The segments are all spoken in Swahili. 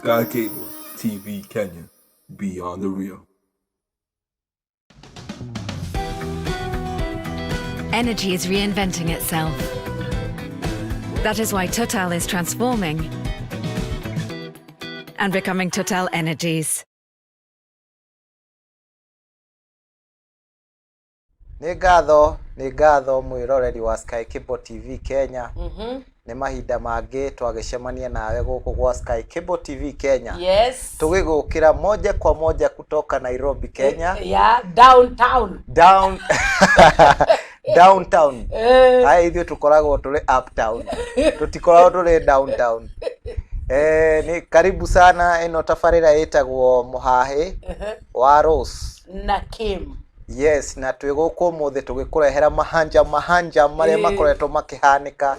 Sky Cable TV Kenya, Beyond the Real. Energy is reinventing itself. That is why Total is transforming and becoming Total Energies. Nĩ ngatho mwĩroreri wa Sky Cable TV Kenya. Nĩ mahinda mangĩ twagĩcemania nawe gũkũ gwa Sky Cable TV Kenya. Yes. Tũgĩgũkĩra moja kwa moja kutoka Nairobi, Kenya. Yeah, downtown. Downtown. Hai ithuĩ tũkoragwo tũrĩ uptown. Tũtikoragwo tũrĩ downtown. Ni karibu sana ino tafarĩra ĩtagwo Mũhahi wa Rose na Kim. Yes, na twĩgũkũ mũthĩ tũgĩkũrehera mahanja marĩa makoretwo makĩhanĩka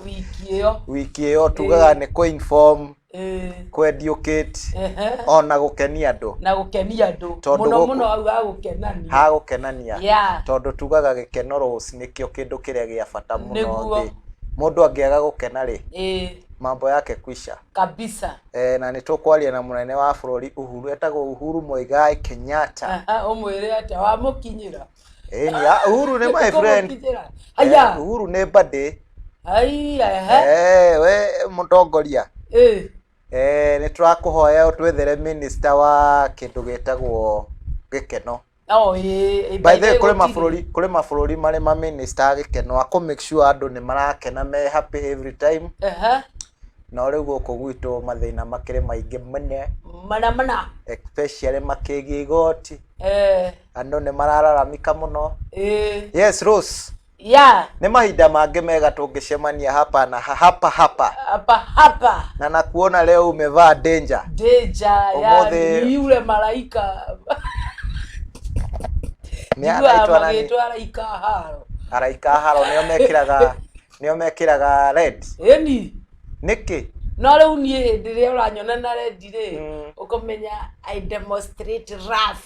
wiki ĩyo tugaga nĩ ku-inform ku-educate ona gũkenia andũ mũno ha gũkenania tondũ tugaga gĩkeno Rose nĩkĩo kĩndũ kĩrĩa gĩa bata mũno thĩ. Mũndũ angĩaga gũkena rĩ mambo yake kwisha kabisa. Na nĩtũkwaria na mũnene wa bũrũri Uhuru, etagwo Uhuru Muigai Kenyatta. Ũmwĩre atĩa wa mũkinyĩra? Ni Uhuru nĩ my friend. Uhuru nĩ birthday. We mũtongoria. Nĩtũrakũhoya ũtwethere minister wa kĩndũ gĩtagwo gĩkeno. By the way, kũrĩ mabũrũri marĩ ma minister gĩkeno akũ make sure andũ nĩ marakena me happy every time. No rĩu gũkũ gwitũ mathĩna makĩrĩ maingĩ mana especially makĩgie igoti. Andũ nĩ marararamika mũno. Yes Rose. Nĩ mahinda mangĩ mega tũngĩcemania hapa na hapa na nakuona leo umevaa danger ya yule malaika. Ni araika haro nĩo mekĩraga red. Niki no rĩu niĩ hĩndĩ ĩrĩa ũranyona na red rĩ ũkũmenya I demonstrate wrath.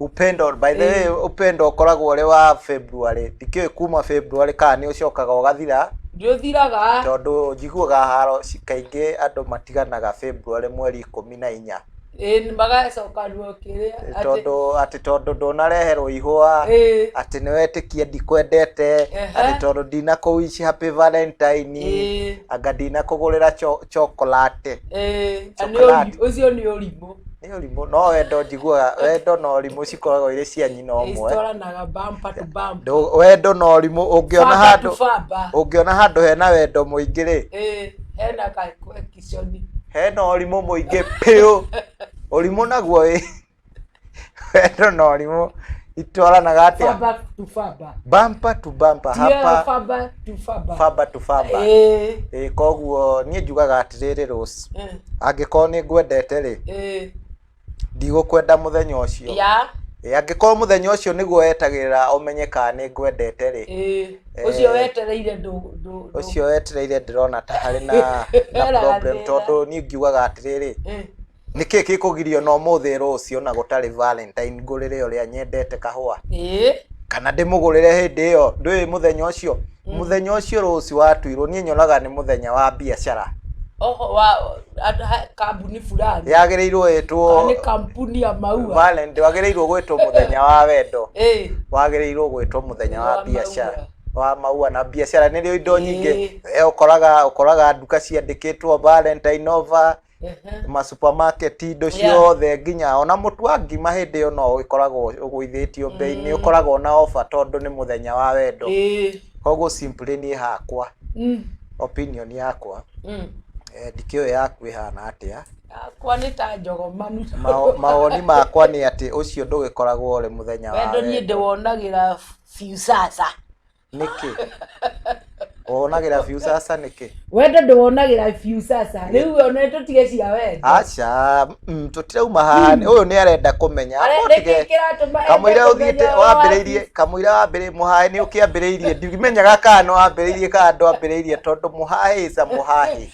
Upendo by the way upendo ũkoragwo ũrĩ wa February. Ndikĩũĩ kuma February kana nĩ ũcokaga ũgathira. Ndĩũthiraga tondũ njiguaga haro kaingĩ andũ matiganaga February mweri 14. Magacoka nduokĩrĩa tondũ ndonareherwo ihũa atĩ nĩwetĩkia ndikwendete atĩ tondũ ndinakũwish happy valentine anga ndinakũgũrĩra chocolate. Ũcio nĩ ũrimũ. No wendo njiguaga wendo na ũrimũ cikoragwo irĩ cia nyina ũmwe. Citoranaga bumper to bumper. Wendo na ũrimũ ũngĩona handũ hena wendo mũingĩ rĩ hena question. Hena ũrimũ mũingĩ piũ. Ũrimũ naguo wendo na ũrimũ itwaranaga atĩa? Bumper to bumper. Faba to faba. Koguo niĩ njugaga atĩrĩrĩ Rose, angĩkorwo nĩ ngwendete rĩ ndigũkwenda mũthenya ũcio. Angĩkorwo mũthenya ũcio nĩguo wetagĩrĩra ũmenye kana nĩ ngwendete rĩ ũcio wetereire ndĩrona ta harĩ na problem tondũ niĩ ngiugaga atĩrĩrĩ nĩkĩĩ gĩkũgirio no mũthĩ rũciũ na gũtarĩ Valentine ngũrĩre ũrĩa nyendete kahũa kana ndĩmũgũrĩre hĩndĩ ĩyo ndũĩ mũthenya ũcio rũciũ watuirwo niĩ nyonaga nĩ mũthenya wa biacara. Kampuni fulani yagĩrĩirwo ĩtwo nĩ kampuni ya maua Valentine wagĩrĩirwo gwĩtwo mũthenya wa wendo. Wagĩrĩirwo gwĩtwo mũthenya wa biacara wa maua na biacara nĩrĩo indo nyingĩ ũkoraga nduka ciandĩkĩtwo Valentine over ma supermarket indo ciothe nginya ona mũtu wa ngima hĩndĩ ĩyo no ũkoragwo ũgũithĩtio bei nĩ ũkoragwo na offer tondũ nĩ mũthenya wa wendo. Koguo simply niĩ hakwa opinion yakwa ndikĩũĩ yaku ĩhana atĩa. Yakwa nĩ ta njogomanu. Mawoni makwa nĩ atĩ ũcio ndũgĩkoragwo ũrĩ mũthenya wa wendo. Wendo niĩ ndĩwonagĩra Viusasa. Nĩkĩ wonagĩra Viusasa nĩkĩ? Wendo ndĩwonagĩra Viusasa. Rĩu ona tũtige cia wendo. Acha tũtirauma haha ũyũ nĩ arenda kũmenya kamũira ũthiĩte wambĩrĩirie Mũhahi nĩ ũkĩambĩrĩirie ndimenyaga kana wambĩrĩirie kana ndwambĩrĩirie tondũ Mũhahi is a Mũhahi.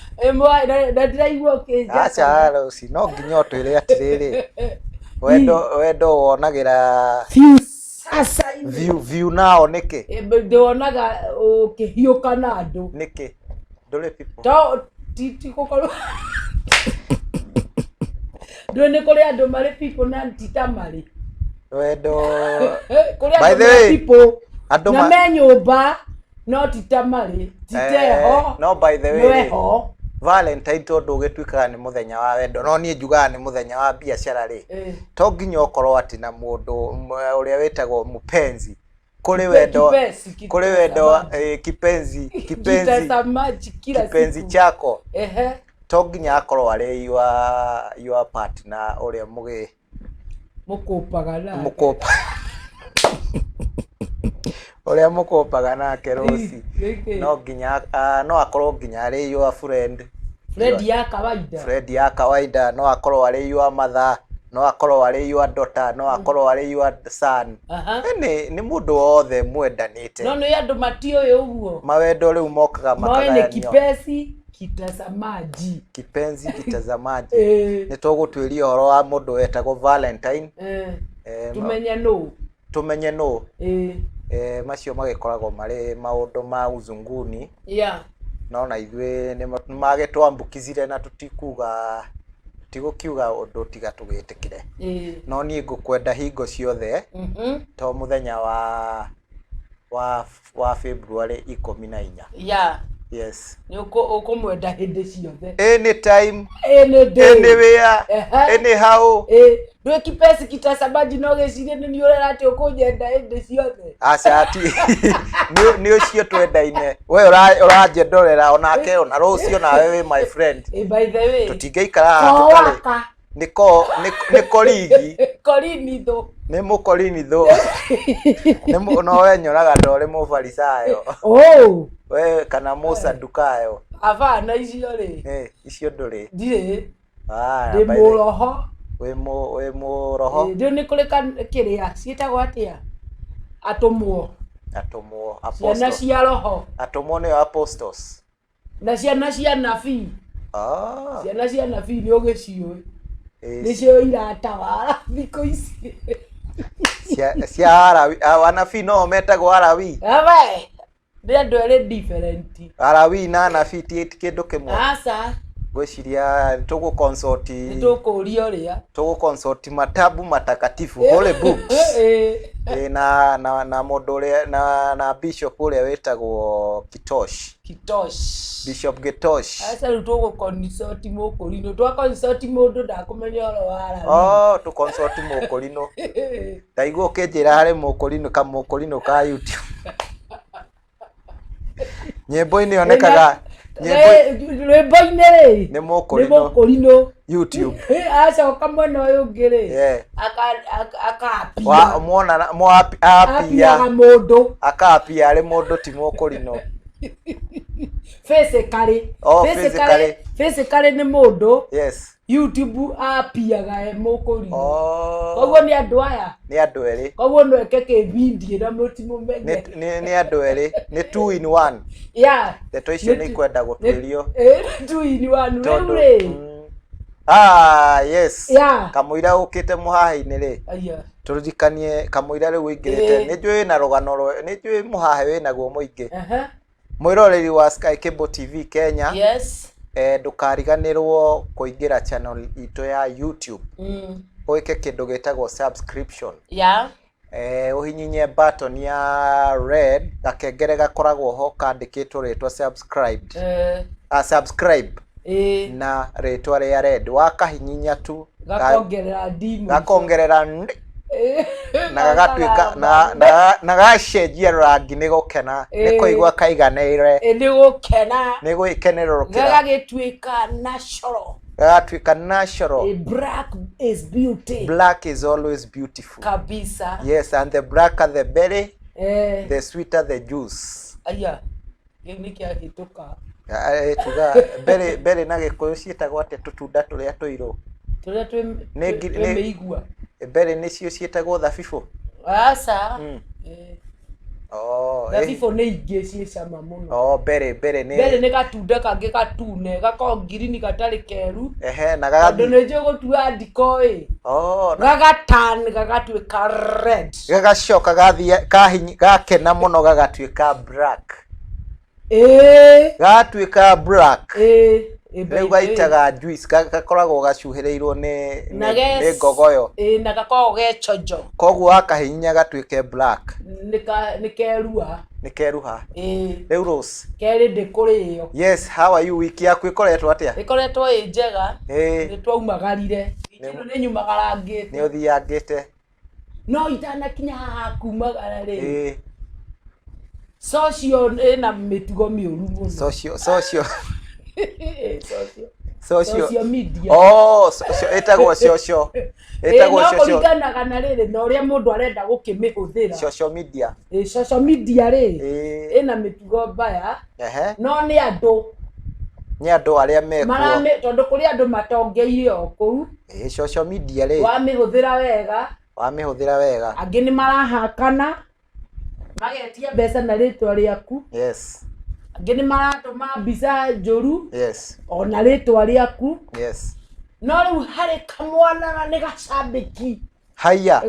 Ndĩraigua ũkĩnja. Acha Rose no nginya ũtwĩre atĩrĩrĩ wendo wonagĩra view nao nĩkĩ? Ndĩwonaga ũkĩhiũka na andũ. Nĩkĩ? Ndũrĩ people. To titi gũkorwo ndũrĩ kũrĩ andũ marĩ people na tita marĩ Wendo. kũrĩ By the andũ way, marĩ people andũ na me nyũmba no tita marĩ titeho no by the way no Valentine tondu gituikaga ni muthenya wa wendo no nie njugaga ni muthenya wa biashara ri to nginya ukorwo ati na mundu uria wetagwo mupenzi kuri wendo kipenzi kipenzi chako to nginya akorwo ari your partner uria mukopaga uria mukopaga nake Rosi no nginya no akorwo nginya ari your friend Fred ya kawaida no akorwo ari your mother no akorwo ari your daughter no akorwo ari your son ni mundu wothe mwendanite no ni andu matioyo uguo mawendo riu mokaga makagania no ni kipenzi kitazamaji ni tugutwiria horo wa mundu wetagwo Valentine tumenye no macio magikoragwo mari maundu ma uzunguni no na ithwe ni magetwambukizire na tutikuga tigukiuga undu tiga tugitikire no nie ngukwenda hingo ciothe to muthenya wa February 14 yes ni ukumwenda hindi ciothe anytime any day anywhere anyhow ndwe kipesi kitasabaji no gecirie ni urera ati ukujenda hindi ciothe acati ni ucio twendaine we urajedorera onake ona Rocio nawe we my friend by the way tutingeikara tutari niko ligi korinitho ni mukorinitho ni no wenyoraga ndore mufarisayo we kana musadukayo avana icio ri icio nduri ndire ndi muroho we muroho ndio ni kulika kiria cietagwo atia atumwo apostles na cia roho atumwo ni apostles na cia nabii ciana cia nabii ni ugicioi nicio iratawara thiko ici cia arawi anabii no metagwo arawi awe ni andu eri different arawi na nabii ti kindu kimwe asa gwiciria tuguconsult matabu matakatifu holy books na mundu uria na bishop uria wetagwo Kitosh Bishop Gitosh asa tuguconsult mukurino twaconsult mundu ndakumenya oro wara tuconsult mukurino ndaigua ukinjira hari mukurino ka YouTube nyimbo-ini onekaga rwimbo-ini ni mukurino YouTube acoka mwena uyu ngiri akapia apia mundu akapia ari mundu ti mukurino physically ni mundu yes YouTube apiaga mukurino koguo ni andu aya ni andu eri koguo no ekeke video na mutimu menye ni andu eri ni 2 in 1 ndeto icio ni kwenda gutwirio 2 in 1 wewe yes kamuira ukite muhaha-ini ri turirikanie kamuira riu ingirite ni njui na rugano ni njui muhaha winaguo muingi mwiroreri wa Sky Cable TV Kenya ndukariganirwo kuingira channel ito ya YouTube uike kindu gitagwo subscription uhinyinye button ya red gakengere gakoragwo ho kandikitwo ritwa subscribed subscribe na ritwa ria red wakahinyinya tu gakongerera na gagatuika na gacenjia rangi ni gukena ni kuigwa kaiganeire ni gwikenerwo gagatuika natural black is always beautiful kabisa yes and the blacker the berry the sweeter the juice ni kia hituka tuga berry na gikuyu cietagwo ate tutunda turia tuiru turia meigua berry nicio cietagwo thabibu thabibu ni ingi cie cama muno berry ni gatunda kangi gatune gako ngirini gatari keru na gagathi ni nje gutua ndiko gagatan gagatuika red gagacoka gathie gakena muno gagatuika black gatuĩka black rĩu gaitaga juice gakoragwo gacuhĩrĩirwo nĩ ngogoyo na gakoragwo gechonjo koguo akahinya gatuĩke black nĩkeruha rĩu Rose kerĩ ndĩkũrĩo. Yes, how are you? Wiki yaku ĩkoretwo atĩa? Ĩkoretwo ĩ njega, nĩtwaumagarire nĩnyumagarangĩte nĩũthiangĩte no itanakinya haha kumagara rĩ socio ĩna mĩtugo mĩũru mũno. Social media. Etagwo social. Kũringanaga na rĩrĩ na ũrĩa mũndũ arenda gũkĩmĩhũthĩra. Social media. Social media rĩ ĩna mĩtugo mbaya no nĩ andũ arĩa mekuo tondũ kũrĩ andũ matongeire o kũu social media rĩ wamĩhũthĩra wega angĩ nĩ marahakana magetia mbeca na rĩtwa rĩaku. Yes. Angĩ nĩ maratũma mbica njũru. Yes. Ona rĩtwa rĩaku. Yes. No rĩu harĩ kamwana na nĩ gacambĩki haya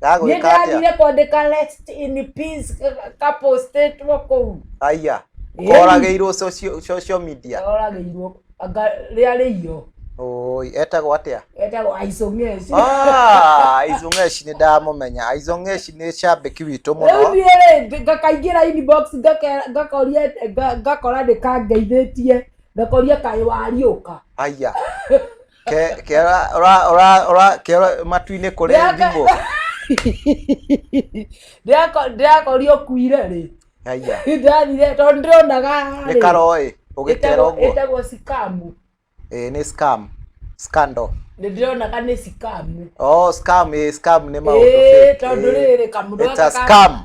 gagwĩka atĩa? Nĩndathire kwandĩka rest in peace kapostetwo kũu haya koragĩirwo social media koragĩirwo rĩa rĩio oi etagwo atĩa? Etagwo Aizong'eshi. Aizong'eshi nĩ ndamũmenya. Aizong'eshi nĩ cambĩki witũ mũno. Rĩu ngakaingĩra inbox ngakoria ngakora ndĩkangeithĩtie ngakoria kaĩ wariũka. Haya kera matu-inĩ kũrĩ thimũ ndĩrakoria ũkuire rĩ. Haya ndathire tondũ ndĩronaga nĩ karoĩ ũgĩkera ũguo ĩtagwo scam. Nĩ scam scandal ndĩronaga nĩ scam. Scam nĩ maũndũ tondũ rĩrĩ kamũndũ it's a scam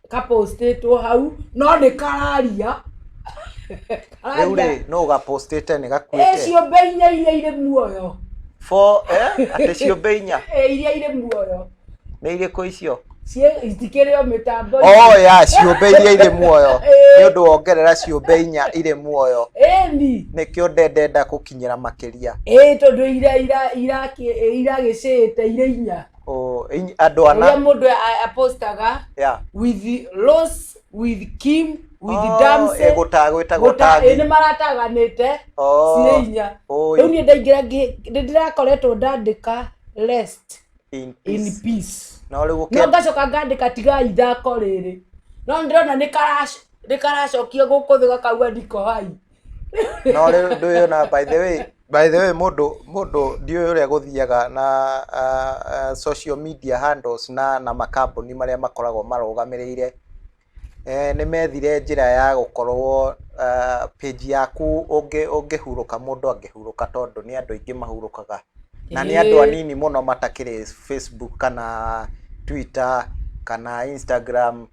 kapostĩtwo hau no nĩ kararia rĩu rĩ no gapostĩte nĩ gakuĩte ciũmbe inya iria irĩ muoyo atĩ ciũmbe inya iria irĩ muoyo nĩ irĩkũ icio? Itikĩrĩ o mĩtambo ciũmbe iria irĩ muoyo nĩ ũndũ wongerera ciũmbe inya irĩ muoyo nĩkĩo ndenda gũkinyĩra makĩria tondũ iragĩcĩte irĩ inya andũ ana ũrĩa mũndũ apostaga with Rose with Kim with Damse nĩ marataganĩte cirĩ inya. Rĩu niĩ ndaingĩra ndĩrakoretwo ndandĩka rest in peace no ngacoka ngandĩka tigai ithako rĩrĩ no ndĩrona nĩ karacokio gũkũ thĩ gakauga ndiko hai no rĩu ndũyona by the way mũndũ ndiũĩ ũrĩa gũthiaga na social media handles na makambuni marĩa makoragwo marũgamĩrĩire nĩ methire njĩra ya gũkorwo page yaku ũngĩhurũka mũndũ angĩhurũka tondũ nĩ andũ aingĩ mahurũkaga na nĩ andũ anini mũno matakĩrĩ Facebook kana Twitter kana Instagram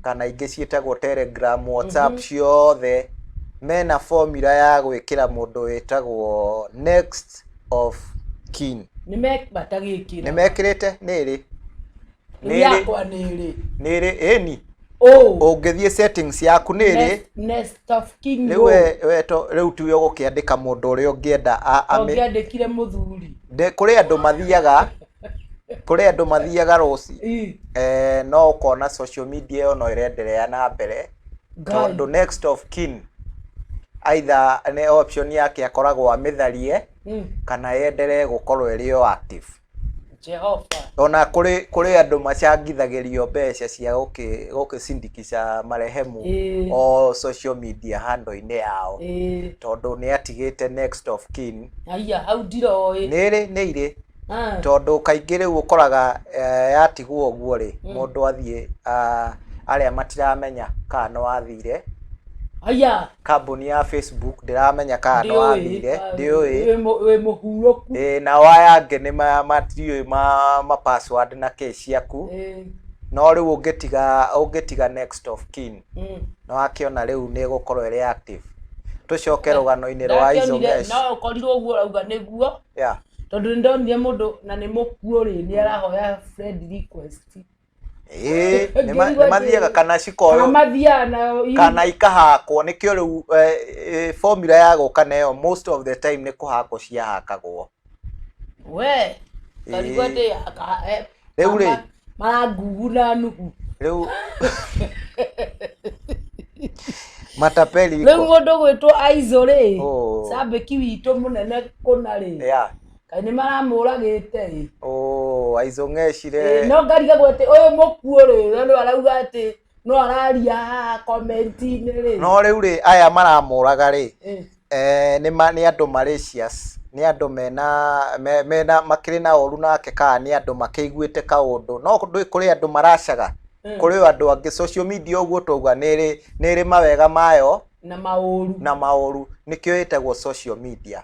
kana ingĩ ciĩtagwo Telegram, WhatsApp ciothe mena formula ya gwĩkĩra mũndũ wĩtagwo next of kin. Nĩ mekĩrĩte nĩrĩ eni ũngĩthiĩ settings yaku nĩrĩ next of kin rĩu tuwe gũkĩandĩka mũndũ ũrĩa ũngĩenda ũngĩandĩkire mũthuri kũrĩ andũ mathiaga Rose no ũkona social media ĩyo no ĩrenderea na mbere tondũ next of kin either nĩ option yake akoragwo amĩtharie kana yenderee gũkorwo ĩrĩ o active. Jehova ona kũrĩ andũ macangithagĩrio mbeca cia gũkĩsindikica marehemu o social media handle-inĩ yao tondũ nĩ atigĩte next of kin. Hau ndiroĩ nĩ irĩ tondũ kaingĩ rĩu ũkoraga yatigwo ũguo rĩ mũndũ athiĩ arĩa matiramenya kana no athire kambuni ya Facebook ndiramenya kana no athire ndiũĩ wĩ mũhurũku na waya angĩ nĩ matiũĩ ma password na kĩ ciaku no rĩu ũngĩtiga next of kin no akĩona rĩu nĩ gũkorwo ĩrĩ active. Tũcoke rũgano-inĩ rwa Aizong'eshi no ũkorirwo ũguo rauga nĩguo tondũ ndonire mũndũ na nĩ mũkuo rĩ nĩ arahoya friend request nĩ mathiaga kana cikoyo kana ikahakwo nĩkĩo rĩu formula ya gũka nayo most of the time nĩ kũhakwo ciahakagwo rĩu rĩ maranguguna nuthu matapeli rĩu mũndũ gwĩtwo Aizo rĩ cambĩki witũ mũnene kũna rĩ kaĩ nĩ maramũragĩte rĩ Aizo Ng'eci rĩ no ngariga gwete ũyũ mũkuũ rĩ no arauga atĩ no araria comment-inĩ rĩ no rĩu rĩ aya maramũraga rĩ nĩ andũ malicious nĩ andũ mena makĩrĩ na ũru nake kana nĩ andũ makĩiguĩte kaũndũ no kũrĩ andũ maracaga kũrĩ andũ angĩ social media ũguo twauga nĩrĩ mawega mayo na maũru nĩkĩo ĩtagwo social media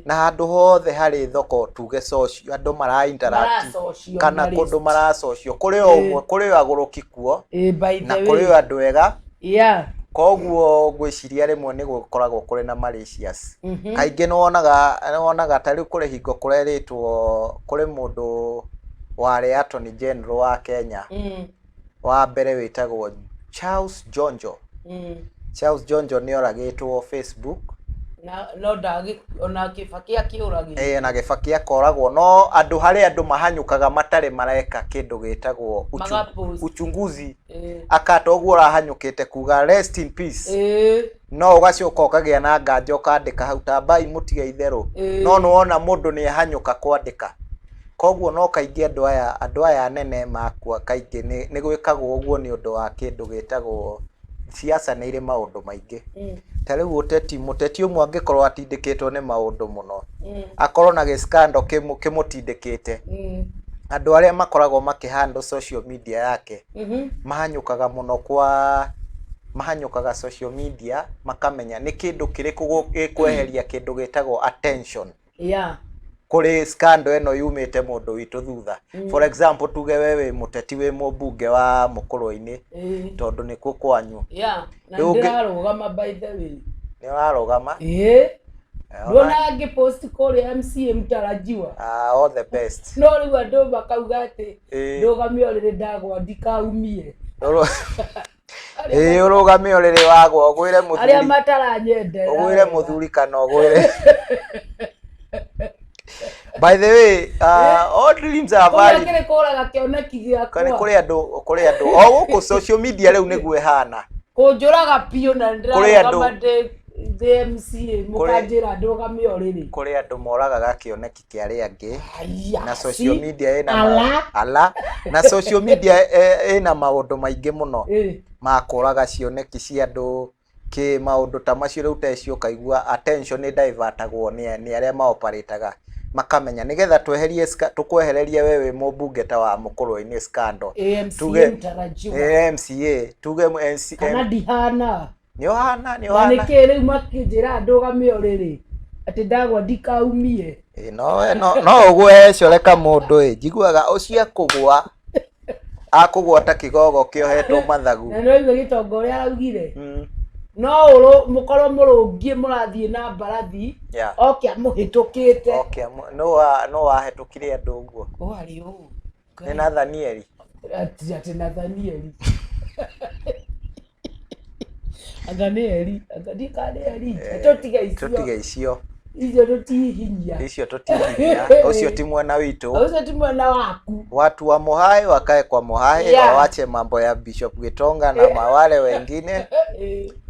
na handũ hothe harĩ thoko tuge social andũ mara interact kana kũndũ mara social kũrĩ ũmwe kũrĩ agũrũki kuo na kũrĩ andũ ega koguo ngwĩciria rĩmwe nĩ gũkoragwo kũrĩ na malicious kaingĩ nĩwonaga ta rĩu kũrĩ hingo kũrerĩtwo kũrĩ mũndũ warĩ Attorney General wa Kenya wa mbere wĩtagwo Charles Jonjo Charles Jonjo nĩ oragĩtwo Facebook no ona Kibaki akĩũragĩtwo na Kibaki akoragwo no andũ harĩ andũ mahanyũkaga matarĩ mareka kĩndũ gĩtagwo uchunguzi akata ũguo ũrahanyũkĩte kuga rest in peace no ũgacoka ũkagĩa na nganja ũkandĩka hau ta mbai mũtiga itherũ no nĩwona mũndũ nĩ ahanyũka kwandĩka koguo no kaingĩ andũ aya nene makua kaingĩ nĩ gwĩkagwo ũguo nĩ ũndũ wa kĩndũ gĩtagwo siasa nĩ irĩ maũndũ maingĩ ta rĩu mũteti ũmwe angĩkorwo atindĩkĩtwo nĩ maũndũ mũno akorwo na gĩskando kĩmũtindĩkĩte andũ arĩa makoragwo makĩhandle social media yake mahanyũkaga mũno mahanyũkaga social media makamenya nĩ kĩndũ kĩrĩkũ gĩkweheria kĩndũ gĩtagwo attention kuri scandal eno yumite mundu witu thutha for example tuge wewe muteti we mũmbunge wa Mũkũrũ-inĩ tondu nikuo kwanyu na ndirarugama by the way ni warugama ndona ngi post kuri MCA mtarajiwa all the best no riu andu makauga ati ndugame orire ndagwa ndikaumie urugame orire wagwa gwire muthuri aria mataranyendera gwire muthuri kana gwire by the way all dreams are valid kile koraga kioneki giakwa kuri andu o guku social media riu niguo ihana kunjuraga pio na ndiraga DMCA mukajira ndugame orire kuri andu moragaga kioneki kia ria angi na social media ina na social media ina maundu maingi muno makuraga cioneki cia andu ki maundu ta macio riu tecio kaigua attention ni divertagwo ni aria maoperataga makamenya nigetha tweherie tukwehererie wewe mũmbunge ta wa Mũkũrũ-inĩ scandal tuge MCA tuge NCM kana dihana ni ohana nike riu makinjira ndugame oriri ati ndagwa ndikaumie no ugwe coreka mundu njiguaga ucio akugwa ta kigogo kiohetwo mathagu na no gĩtongoria araugire no mukorwo murungie murathie na mbarathi okia muhitukite no wahetukire andu uguo ari u ni Nathanieli ati Nathanieli Nathanieli tutiga icio icio tutihinya ucio ti mwana witu ucio ti mwana waku watu wa Mohai wakae kwa Mohai wawache mambo ya Bishop Gitonga na mawale wengine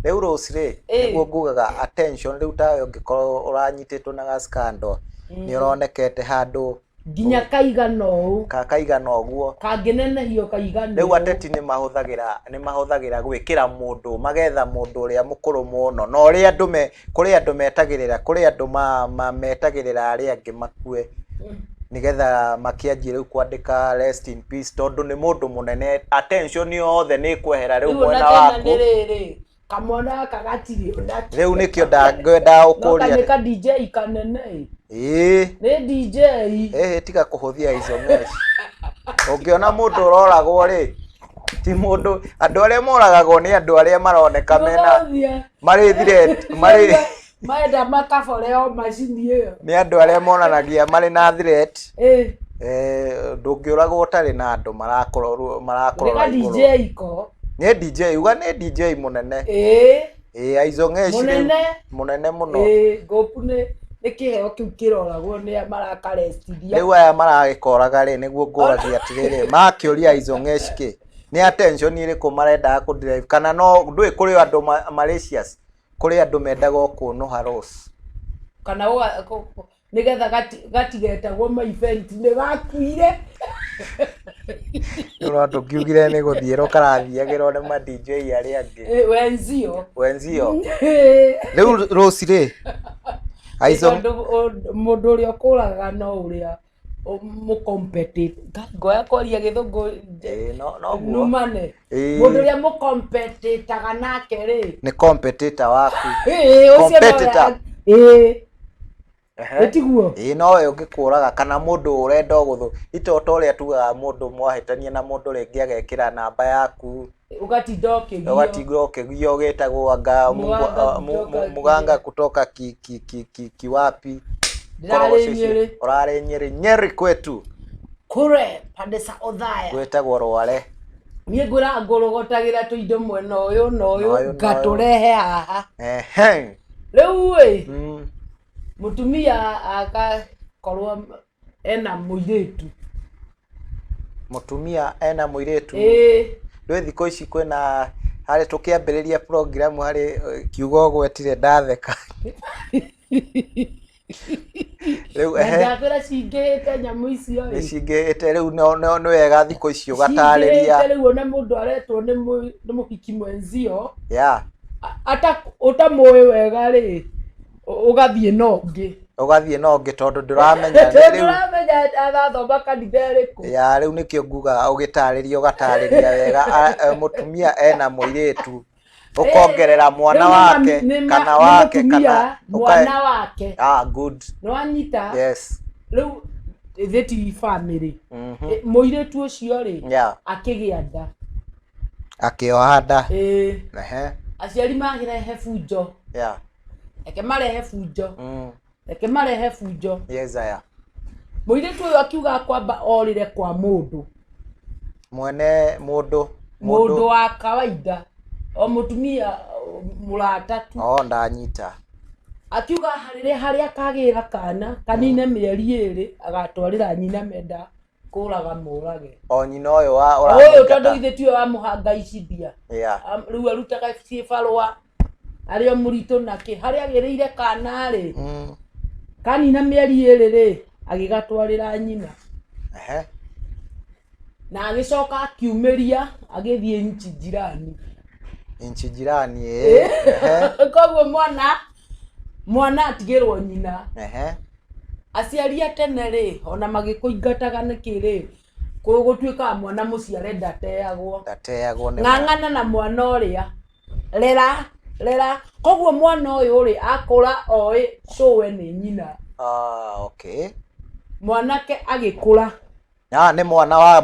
rĩu rũcirĩ nĩguo ngugaga attention rĩu tawe ũngĩkorwo ũranyitĩtwo na scandal nĩ ũronekete handũ nginya kaigana ũũ kaigana ũguo kangĩnenehio kaigana rĩu ateti nĩ mahũthagĩra gwĩkĩra mũndũ magetha mũndũ ũrĩa mũkũrũ mũno na ũrĩa andũ kũrĩ andũ metagĩrĩra kũrĩ andũ metagĩrĩra arĩa angĩ makue nigetha makianjie rĩu kwandĩka rest in peace tondu nĩ mũndũ mũnene attention yothe nĩ kwehera rĩu mwena waku kamwana kagatiri rĩu nĩkĩo ngwenda ũkũria ka DJ kanene nĩ DJ tiga kũhũthia izo Ng'eci ũngĩona mũndũ ũroragwo rĩ ti mũndũ andũ arĩa moragagwo nĩ andũ arĩa maroneka mena marĩ threat maenda makaboreo macini ĩyo nĩ andũ arĩa monanagia marĩ na threat ndũngĩũragwo ũtarĩ na andũ marakorwo DJ ko nĩ DJ uga nĩ DJ mũnene Aizo Ng'eci mũnene mũno gopu nĩ kĩheo kĩu kĩroragwo nĩ marakarestiria rĩu aya maragĩkoraga rĩ nĩguo ngũragia atĩrĩrĩ makĩũria Aizo Ng'eci kĩ Ni attention iriku marenda ku drive kana no ndui kuri andu malicious kuri andu mendaga kuno haros kana nigetha gatigetagwo my event ni gakuire no tukiugire ni guthiero karathiagirwo ni ma DJ ari angi wenzio riu Rose aizo mundu uria kuraga no uria mu competitive ngoya kwaria githungu no numane mundu uria mu competitor nake ri ni competitor waku competitor etiguo no ungikuraga kana mundu urenda guthu itoto uria tugaga mundu mwahitania na mundu ringi agekira namba yaku ugatinda ukigio gitagwo anga muganga kutoka kiwapi urare Nyeri kwetu kure pande sa Othaya gwetagwo Rware nie ngura ngurogotagira tuindo mwena uyu na uyu ngaturehe haha riu mutumia akakorwo ena muiretu rĩu thikũ ici kwĩna harĩ tũkĩambĩrĩria program harĩ kiugo gwetire ndatheka rĩu ndabĩra cingĩhĩte nyamũ icio cingĩhĩte rĩu nĩ wega thikũ ici ũgatarĩria rĩu ona mũndũ aretwo nĩ mũhiki mwenzio ata ũtamũĩ wega rĩ ugathiĩ nongĩ tondu nduramenya athathoma kanitha ĩrĩkũ rĩu nĩkĩo nguga ũgatarĩria wega mutumia ena mũirĩtu ukongerera mwana wake kana wake kana mwana wake good no anyita yes rĩu theti family mũirĩtu ũcio rĩ akĩgĩa nda akĩoha nda aciari marehe bunjo eke marehe bunjo yes aya mũirĩtu ũyũ akiuga kwamba orire kwa mũndũ mwene mũndũ wa kawaida o mutumia mũrata tu ndanyita akiuga harĩa akagĩra kana kanine mĩeri 2 agatwarĩra nyina menda kũraga mũrage nyina ũyũ ũyũ tondũ ithe tiwe wa mũhangaicithia rĩu arutaga ciĩbarũa arĩa mũritũ nake harĩa agĩrĩire kana rĩ kanina mĩeri 2 rĩ agĩgatwarĩra nyina na agĩcoka akiumĩria agĩthiĩ nchi jirani koguo mwana atigĩrwo nyina aciari a tene rĩ ona magĩkũingataga nĩkĩ rĩ gũtuĩkaga mwana mũciare ndateagwo ng'ang'ana na mwana ũrĩa rera koguo mwana ũyũ rĩ akũra oĩ cũwe nĩ nyina mwanake agĩkũra nĩ mwana wa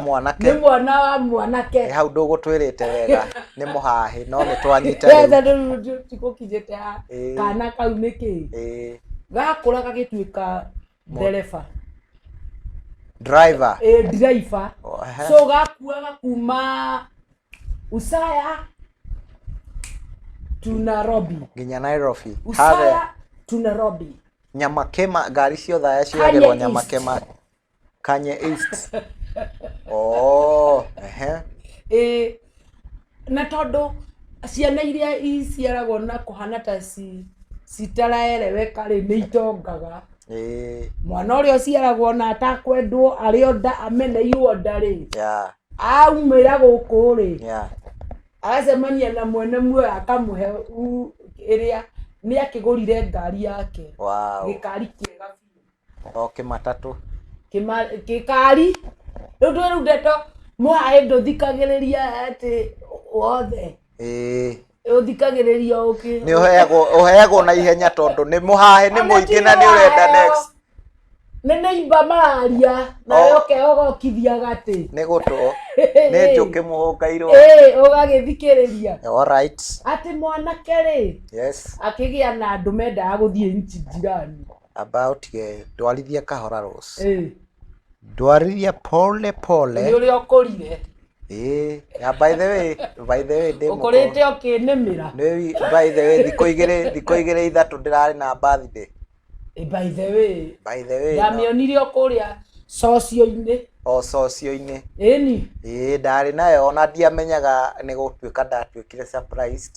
mwanake hau ndũgũtwĩrĩte wega nĩ mũhahi no nĩ twanyita rĩu tikũkinyĩte kana kau nĩkĩ gakũra gagĩtuĩka driver so gakuaga kuma Usaya to Nairobi nginya Nairobi Usaya to Nairobi Nyamakema ngari cia Othaya ciagĩrwo Nyamakema Kanye East na tondũ ciana iria iciaragwo na kũhana ta citaraereweka rĩ nĩ itongaga mwana ũrĩa ũciaragwo na atakwendwo arĩ o nda ameneirwo nda rĩ aumĩra gũkũ rĩ acemania na mwene muoyo akamũhe ĩrĩa nĩ akĩgũrire ngari yake gĩkari kĩega kĩmatatũ gĩkari rĩu twĩru ndeto mũhaĩ ndũthikagĩrĩria atĩ wothe uthikagĩrĩria nĩ ũheagwo na ihenya tondũ nĩ mũhaĩ nĩ mũingĩ na nĩ ũrenda next nĩ neighbor mararia nawe ũkehogokithia gatĩ nĩ gũtũ nĩ njũkĩ mũhũngairwo ũgagĩthikĩrĩria atĩ mwanake rĩ akĩgĩa na andũ mendaga gũthiĩ nchi jirani ndwarithia kahora Rose ndwarithia pole nĩ ũrĩa ũkũrire by the way ukurite ukinimira by the way thikũ igĩrĩ ithatũ ndirarĩ na birthday by the way ndamionire okuria socio-inĩ socio-inĩ ĩni ndarĩ nayo ona ndiamenyaga nĩ gũtuĩka ndatuĩkire surprised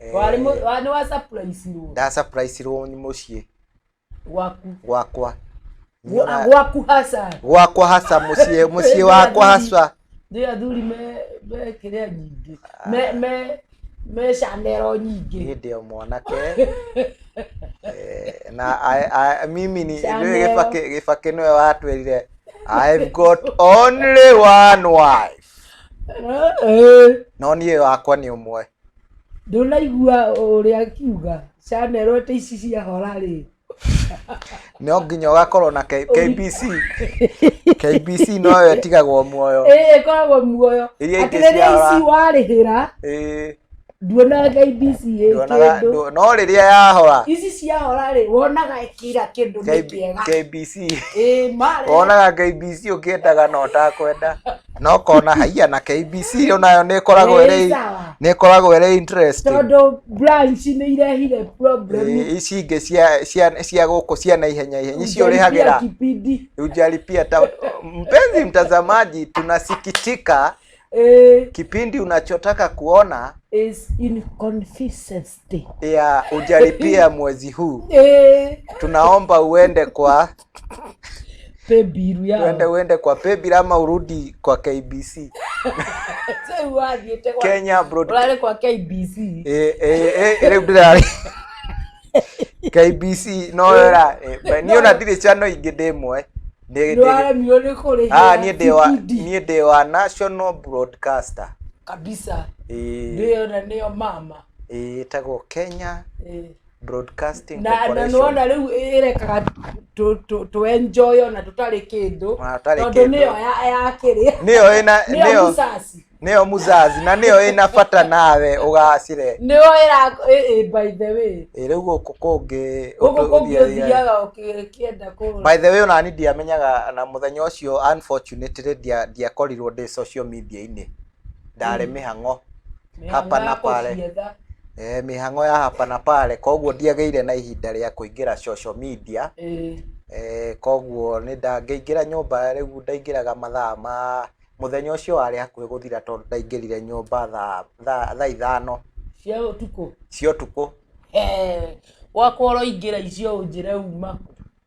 nĩ wa surprise ro nda surprise ro mũciĩ gwakwa gwakwa hasa mũciĩ wakwa hasa ndio athuri me kĩrĩa nyingĩ me chanero nyingĩ ndio mwanake na mimi ni gĩbakĩ nĩwe watwĩrire I've got only one wife no niĩ wakwa nĩ ũmwe ndũnaigua ũrĩa akiuga chanero ĩte ici cia hora rĩ no nginya ũgakorwo na KBC no ĩtigagwo muoyo ĩkoragwo muoyo atĩrĩrĩa ici warĩhĩra nduonaga KBC kĩndũ no rĩrĩa yahora ici cia hora rĩ wonaga ĩkĩra kĩndũ nĩ kĩega KBC wonaga KBC ũkĩendaga no takwenda no kona haiya na KBC onayo nĩ ĩkoragwo ĩrĩ interest tondũ branch nĩ irehire problem ici ingĩ cia gũkũ cia naihenya icio ũrĩhagĩra ujalipia mpenzi mtazamaji tunasikitika kipindi unachotaka kuona is inconsistency ya ujalipia mwezi huu tunaomba uende kwa paybill yao uende kwa paybill ama urudi kwa KBC sasa uagiete kwa Kenya Broadcasting kwa KBC ndĩrarĩ KBC no ra niĩ ona ndirĩ channel ingĩ ndĩmwe niĩ ndĩ wa national broadcaster kabisa ndio na nio mama ĩtagwo Kenya Broadcasting Corporation na naona rĩu ĩrekaga to enjoy ona tutarĩ kĩndũ tondũ nĩyo yakĩrĩa nĩyo muzazi na nĩyo ĩna bata nawe ũgacire nĩyo by the way rĩu gũkũ kũngĩ ũthiaga ũkĩenda kũrora by the way ona ni ndiamenyaga na mũthenya ũcio unfortunately ndiakorirwo ndĩ social media-inĩ ndarĩ mĩhang'o hapa na pale mĩhang'o ya hapa na pale koguo ndiagĩire na ihinda rĩa kũingĩra social media koguo nĩ ndangĩingĩra nyũmba rĩu ndaingĩraga mathaa ma mũthenya ũcio warĩ hakuhĩ gũthira tondũ ndaingĩrire nyũmba thaa 5 cia ũtukũ wakorwo ingĩra icio ũnjĩre uma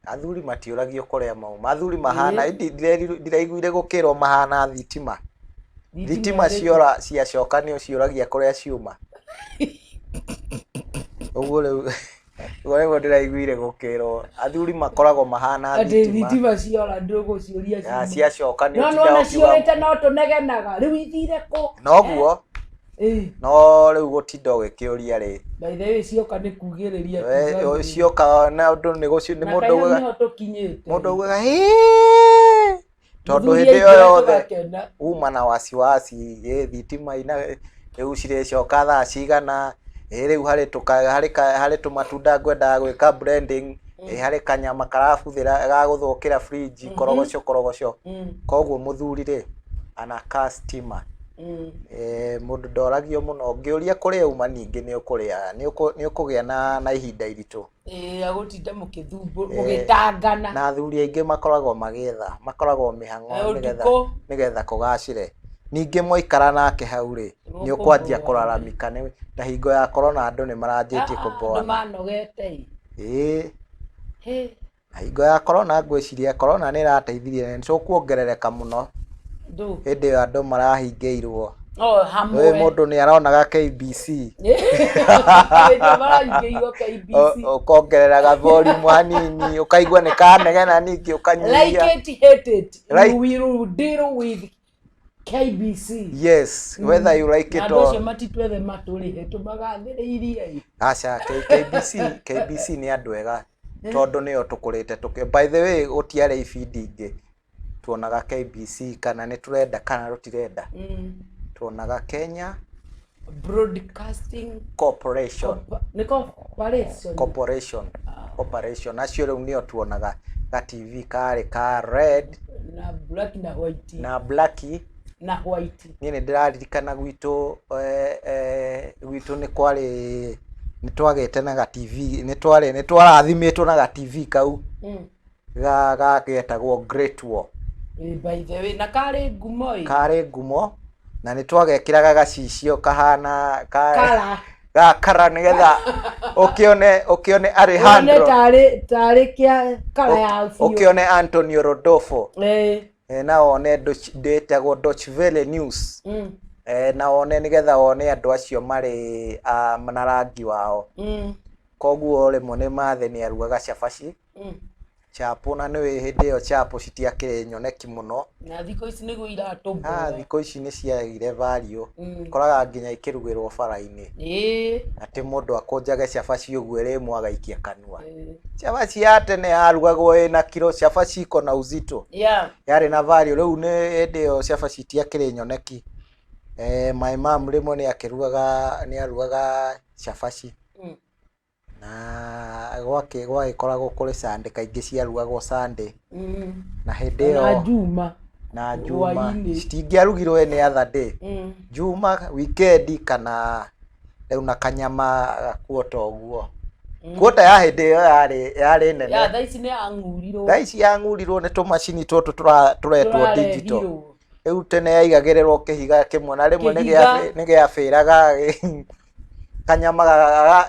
athuri matiũragio kũrĩa mauma athuri mahana ndiraiguire gũkĩrwo mahana thitima ciacoka nĩ ũciũragia kũrĩa ciuma ũguo rĩu ndĩraiguire gũkĩrwo athuri makoragwo mahana thitima ciora ndũgũciũria ciacoka nĩ ũtinda ciũrĩte no tũnegenaga rĩu ithire kũ noguo no rĩu gũtinda ũgĩkĩũria rĩ by the way cioka nĩ kugĩrĩria cioka na ũndũ nĩ mũndũ ugaga tondũ hĩndĩ ĩyo yothe uma na wasiwasi thitima ina rĩu cirĩcoka thaa cigana rĩu harĩ tũmatunda ngwendaga gwĩka blending harĩ kanyama karabuthĩra gagũthũkĩra fridge korogoco koguo mũthuri rĩ anakaa stima mũndũ ndoragio mũno ngĩũria kũrĩa uma ningĩ nĩ ũkũgĩa na ihinda iritũ agũtinda mũgĩtangana na athuri aingĩ makoragwo mĩhang'o nĩgetha kũgacĩre ningĩ mwaikara nake hau rĩ nĩ ũkwanjia kũraramika na hingo ya corona andũ nĩ maranjĩtie kũboana hingo ya corona ngwĩciria corona nĩ ĩrateithirie nĩ tũkuongerereka mũno hĩndĩ ĩyo andũ marahingĩirwo mũndũ nĩ aronaga KBC ũkongereraga volume hanini ũkaigua nĩ kanegena ningĩ ũkanyihia like it hate it you will deal with KBC yes whether you like it or ndocio matitwethe matũrĩhe tũmagathĩrĩirie acha KBC nĩ andũ ega tondũ nĩyo tũkũrĩte by the way gũtiarĩ ibindi ingĩ tuonaga KBC kana nĩ tũrenda kana rũtirenda tuonaga Kenya Broadcasting Corporation Corporation acio rĩu nĩo tuonaga ga TV karĩ ka red na black na white niĩ nĩ ndĩraririkana gwitũ nĩ twagĩte na ga TV nĩ twarathimĩtwo na ga TV kau getagwo Great Wall. By the way, na kare ngumo na nĩ twagekĩraga gacicio kahana kara nĩgetha ũkĩone Alejandro tarĩ kĩa kara ya biũ ũkĩone Antonio Rodolfo na one ndetagwo Deutsche Welle News na one nĩgetha one andũ acio marĩ na rangi wao koguo rĩmwe nĩ mathe nĩ arugaga cabaci chapo na nĩ hĩndĩ ĩyo chapo citiakĩrĩ nyoneki mũno na thikũ ici nĩguo iratũmbũra thikũ ici nĩ ciagire value koraga nginya ikĩrugĩrwo bara-inĩ atĩ mũndũ akũnjage cabaci ũguo rĩmwe agaikia kanua cabaci ya tene yarugagwo ĩna kilo cabaci iko na uzito yarĩ na value rĩu nĩ hĩndĩ ĩyo cabaci itiakĩrĩ nyoneki my mom rĩmwe nĩ arugaga cabaci na gwagĩkoragwo kũrĩ Sunday kaingĩ ciarugagwo Sunday na hĩndĩ ĩyo na Juma citingĩarugirwo any other day Juma weekend kana rĩu na kanyama gakuota ũguo kuota ya hĩndĩ ĩyo yarĩ nene thaa ici nĩ yang'urirwo nĩ tũmacini tũtũ tũretwo digital rĩu tene yaigagĩrĩrwo kĩhiga kĩmwe na rĩmwe nĩ gĩabĩraga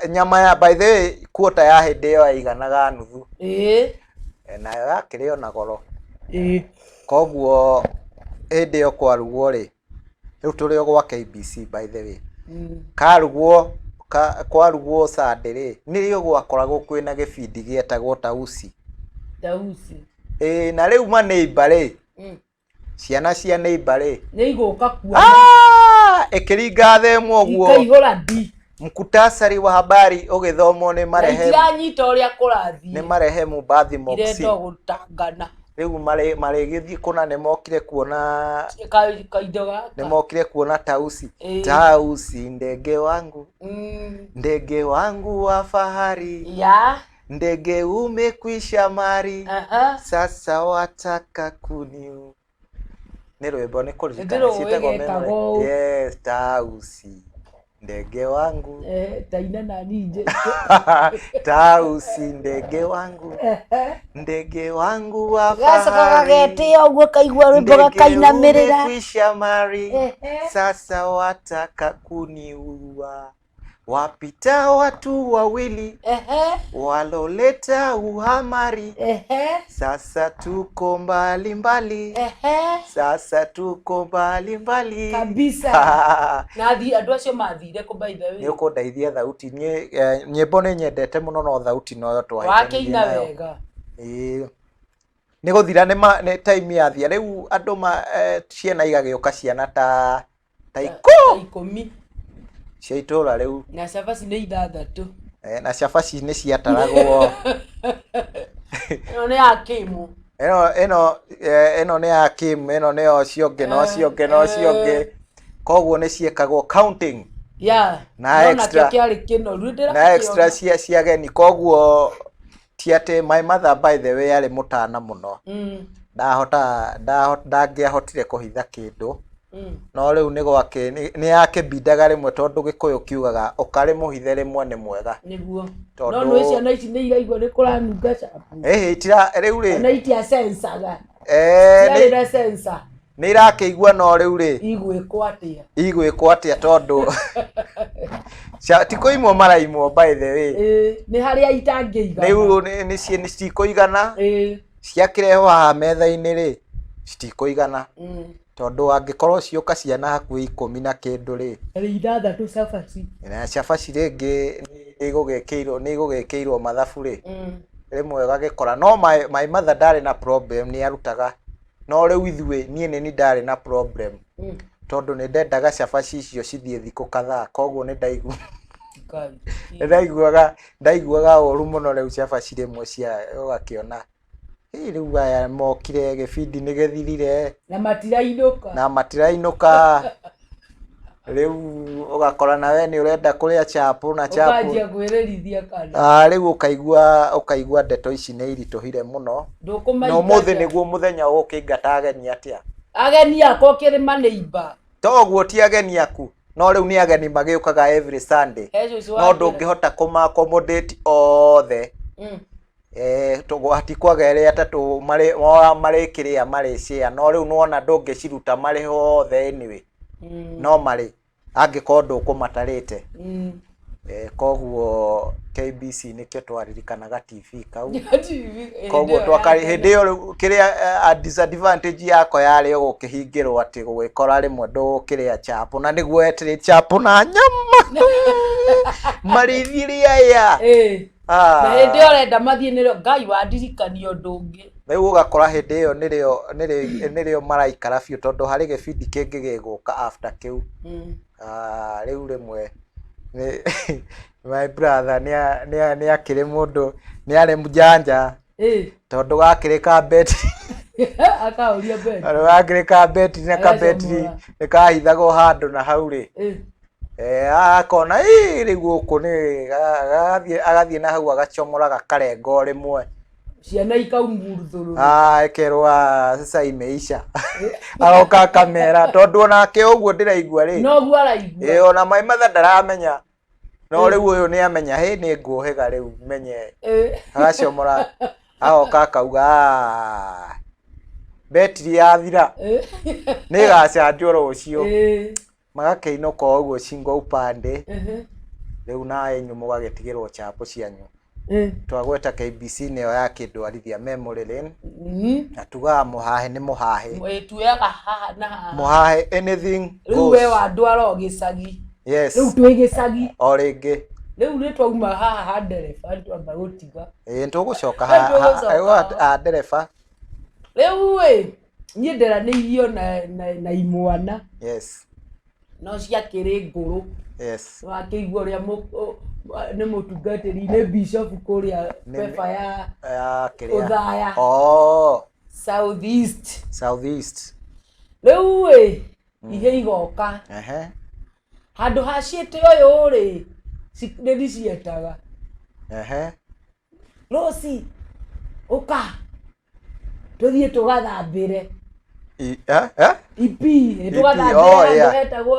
nyama ya by the way kuota ya hĩndĩ ĩyo yaiganaga nuthu nayo yakĩrĩ ona goro koguo hĩndĩ ĩyo kwarugwo rĩ rĩu tũrĩ o gwa KBC by the way kwarugwo Sunday rĩ nĩrĩo gwakoragwo kwĩna gĩbindi gĩetagwo Tausi na rĩu ma neighbor rĩ ciana cia neighbor rĩ nĩ igũka kuona ĩkĩringa themwo ũguo ikaihũra ndi mkutasari wa habari ũgĩthomwo nĩ marehemu Bathi Moxie rĩu marĩgĩthiĩ kũna nĩ mokire kuona Tausi ndege wangu wa fahari ndege umekwisha mari sasa wataka kuniu nĩ rwĩmbo nĩ kũririkana ciĩtagwo yes Tausi ndege wangu taina na nije Tausi ndege wangu wa fahari gagetio ũguo kaigua rwĩmbo gakainamirĩra kwisha mari sasa wataka kuniua wapita watu wawili waloleta uhamari sasa tuko mbali kabisa na andũ acio mathire ku by the way nĩ ũkũndeithia thauti nyĩmbo nĩ nyendete mũno no thauti noyo wakĩina wega nĩ gũthira nĩ time yathia rĩu andũ ciana igagĩũka ciana ta 10 cia itũra rĩu na cabaci nĩ 6 na cabaci nĩ ciataragwo ĩno nĩ ya Kimu ĩno nĩ ya Kim ĩno nĩyo cionge koguo nĩ ciĩkagwo counting na extra cia geni koguo ti atĩ my mother by the way yarĩ mũtana mũno ndangĩahotire kũhitha kĩndũ no rĩu nĩ gwake nĩ yakĩbindaga rĩmwe tondũ Gĩkũyũ kiugaga ũkarĩ mũhithe rĩmwe nĩ mwega nĩguo no nĩ ciana ici nĩ iraigua nĩ kũranunga capu rĩu rĩ na itia sensaga nĩ sensa nĩ irakĩigua no rĩu rĩ igwĩkwo atĩa tondũ tikũimwo maraimwo by the way nĩ harĩa itangĩigana rĩu nĩ citikũigana ciakĩrehwo haha metha-inĩ rĩ citikũigana tondũ angĩkorwo cioka ciana hakuhĩ 10 na kĩndũ rĩ 6 cabaci na cabaci rĩngĩ nĩ igũgĩkĩirwo mathabu rĩ rĩmwe gagĩkora no my mother ndarĩ na problem nĩ arutaga no rĩu ithuĩ niĩ nĩ ndarĩ na problem tondũ nĩ ndendaga cabaci icio cithiĩ thikũ kadhaa koguo nĩ ndaiguaga ũru mũno rĩu cabaci rĩmwe cia ũgakĩona rĩu aya mokire gĩbindi nĩ gĩthirire na matirainũka rĩu ũgakora nawe nĩ ũrenda kũrĩa chapo na chapo ũkanjia kwĩrĩrithia kana rĩu ũkaigua ndeto ici nĩ iritũhire mũno no mũthĩ nĩguo mũthenya ũkĩingata ageni atĩa ageni akwa kĩrĩma neighbor toguo ti ageni aku no rĩu nĩ ageni magĩũkaga every Sunday no ndũngĩhota kũma accommodate othe hatikwaga atatu mari kiria mari cia no riu nuona ndungiciruta mari hothe anyway no mari angikorwo ndukumatarite koguo KBC nikio twaririkanaga TV kau koguo twakari hindi yo kiria disadvantage yako yari gukihingirwo ati gwikora rimwe ndukiria chapo na niguo etire chapo na nyama marithiria ya na hindi yo renda mathie nirio ngai wandirikanio ndungi riu ugakora hindi yo nirio maraikara biu tondu hari gibindi kingi giguka after kiu riu rimwe my brother ni akire mundu ni ari mujanja tondu gakirika bet akauria bet gakirika bet na ka betri nikahithago handu na hau ri akona ri guku ni agathie na hau agachomora gakarengo rimwe ciana ikaumburthuru ekerwa sasa imeisha agoka kamera tondu onake uguo ndiraigua ri no guo araigua ona mai matha ndaramenya no riu uyu ni amenya he ni nguhiga riu menye agacomora agoka kauga betri yathira ni gacanjwo rucio magakeinoka uguo cingo upande riu nae nyumo gagetigirwo chapo cianyu twagweta KBC niyo ya kindwarithia memory lane na tuga muhahe ni muhahe tuyaga haha na haha muhahe anything riu we wandwara ogicagi yes riu twigicagi o ringi riu ni twauma haha ndereba twamba gutiga ntugucoka ha ndereba riu we nie nderanirio na imwana yes no ciakiri nguru yes wakeigua ria ni mutungatiri ni bishop kuria pepa ya kiria Uthaya southeast riu we ihe igoka handu haciite uyu ri nĩ cietaga Rosi uka tuthie tugathambire ipi tugathambire handu hetagwo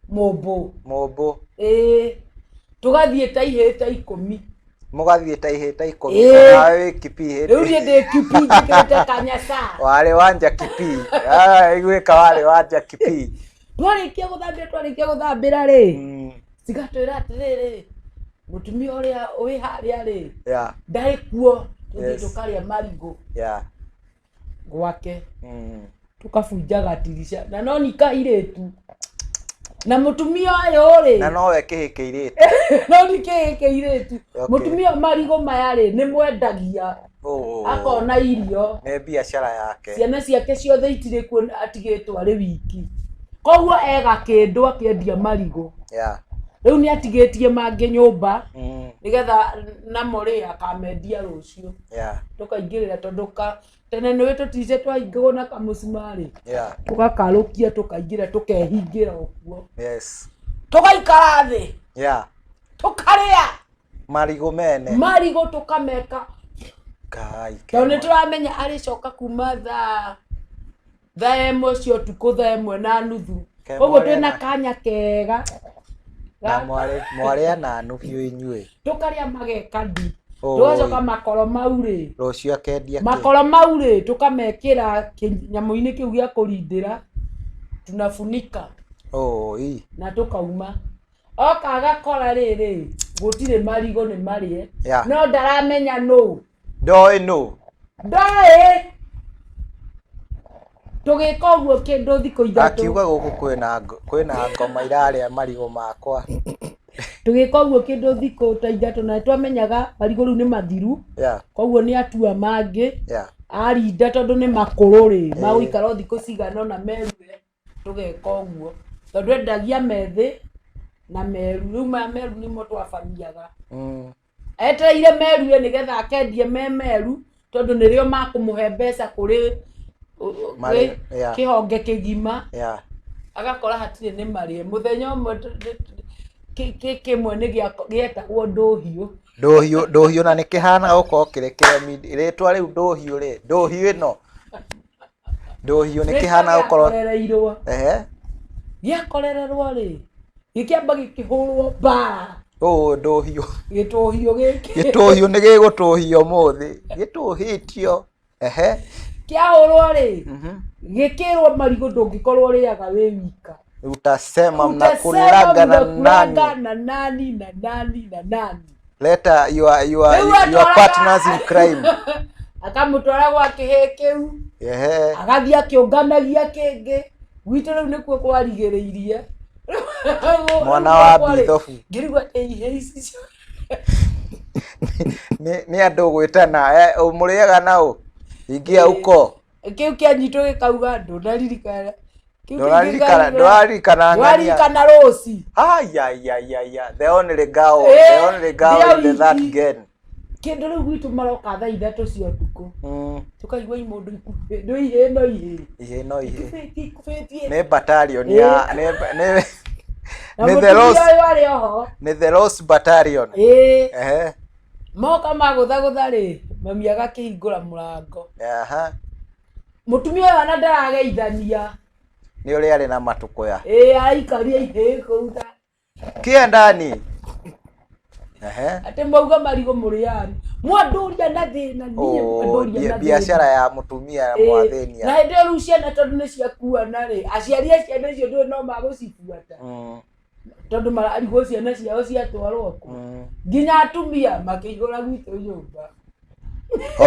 Mombo tugathie ta ihita 10 mugathie ta ihita 10 nawe kipi riu ni ndi kipi njikirite kanyasa wale wanja kipi igwika wale wanja kipi twarikia guthambira ri cigatwira atiriri mutumia uria wi haria ri ndari kuo tuthie tukaria marigo gwake tukabunjaga tirisha na no nikairitu na mutumia ayo ri na no wekihikiiritu no nikihikiiritu mutumia marigo maya ri ni mwendagia akona irio ni biashara yake ciana ciake ciothe itire ku atigitwo ari wiki koguo ega kindu akiendia marigo riu ni atigitie mangi nyumba nigetha na muri akamendia rucio tukaingirira tonduka tene ni wetutice twaingirwo na kamucimari tukakarukia tukaingira tukehingira okuo tugaikara thi tukaria marigo tukameka kai tondu turamenya aricoka kuma thaa imwe cio tuku thaa imwe na nuthu koguo twina kanya kega na mware na nubiu inyue tukaria magekadi tugacoka makoro mauri rucio akendia makoro mauri tukamekira nyamuini kiu gia kurindira tunafunika na tukauma oka gakora riri gutire marigo ni marie no ndaramenya no ndoi tugika uguo kindu thiko ithatu akiuga guku kwina ngoma iraria marigo makwa tugika uguo kindu thiko ta ithatu na twamenyaga marigo riu ni mathiru koguo ni atua mangi arinda tondu ni makuru ri maguikara thiko cigana na merure tugeka uguo tondu endagia methi na meru riu meru nimo twabamiaga etereire meru nigetha akendie meru tondu nirio makumuhe mbeca kuri kihonge kigima agakora hatire ni marie muthenya umwe kimwe ni gietagwo ndohiu na nikihana uko kirekere ritwa riu ndohiu ri ndohiu ino ndohiu nikihana uko giakorererwo ri gikiamba gikihurwo ba ndohio gituhio giki gituhio ni gigutuhio muthi gituhitio kiahurwo ri gikirwo marigo ndungikorwo riaga wi wika utasema mnakulaga na nani leta your partners in crime akamutwara gwa kihe kiu agathia kiunganagia kingi gwitå rä u nä kuo kwarigä irie mwana wa bithobu ngirigwa ici nä andå gwä tana må rä aga naå ingia uko kä u kä anyitwo gä kauga ndånaririkana ndwaririkana rosi the only girl in that game kindu riu gwitu maroka thaa ithatu cia utuku tukaigua imundu ikufe ndo ihe no ne battalion ya ne the Rose battalion moka magutha ri mami agakihingura murango mutumia uyu ana ndarageithania ni uri ari na matukuya aikaria ihe kuuta kiendani ate mauga marigo muriani mwanduria na thina nie mwanduria na biashara ya mutumia mwathenia na ndio rucia na tondu ni ciakuana ri aciaria ciana icio ndio no magucibuata tondu mararigwo ciana ciao ciatwarwo ku nginya atumia makihura gwitu nyumba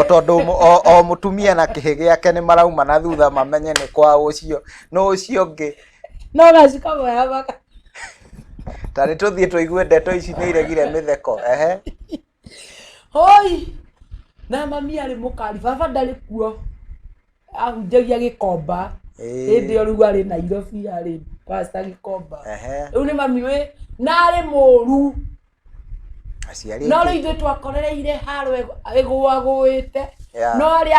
tondu o mutumia na kihi giake ni marauma na thutha mamenye ni kwa ucio no ucio ngi no gacikagoya baka tani tuthie tuigue ndeto ici ni iregire mitheko hoi na mami ari mukari baba ndari kuo ahunjagia gikomba indi riu ari Nairobi ari pastor gikomba riu ni mami we na ari muru aciari no riu twakorereire haro egwagwite no ari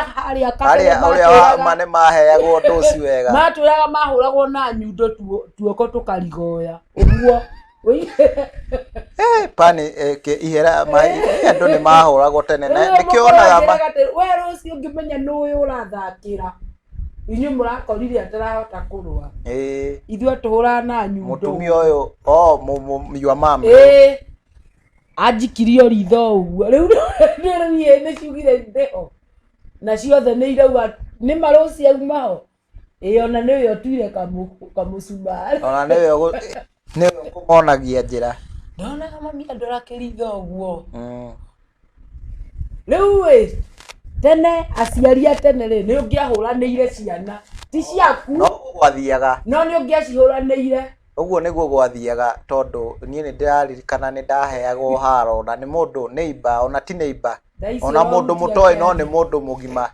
mane maheagwo ndoci wega maturaga mahuragwo na nyundo tuoko tukarigoya uguo pani ihera andu ni mahuragwo tene na nikionaga we rucio ngimenya nuyu urathakira inyu murakorire atarahota kurwa ithu atuhura na nyundo mutumia uyu your mom ajikirio ritho uguo riu ni ciugire ndeho na ciothe ni irauga ni maruci aumaho ona niwe otuire kamucumari ona niwe kumonagia njira ndona mami andorakiritho uguo riu tene aciaria tene ri ni ungiahuranire ciana ti ciaku no gwathiaga no ni ungiacihuranire uguo niguo gwathiaga tondu nie ni ndiraririkana ni ndaheagwo haro na ni mundu neighbor ona ti neighbor ona mundu mutoi no ni mundu mugima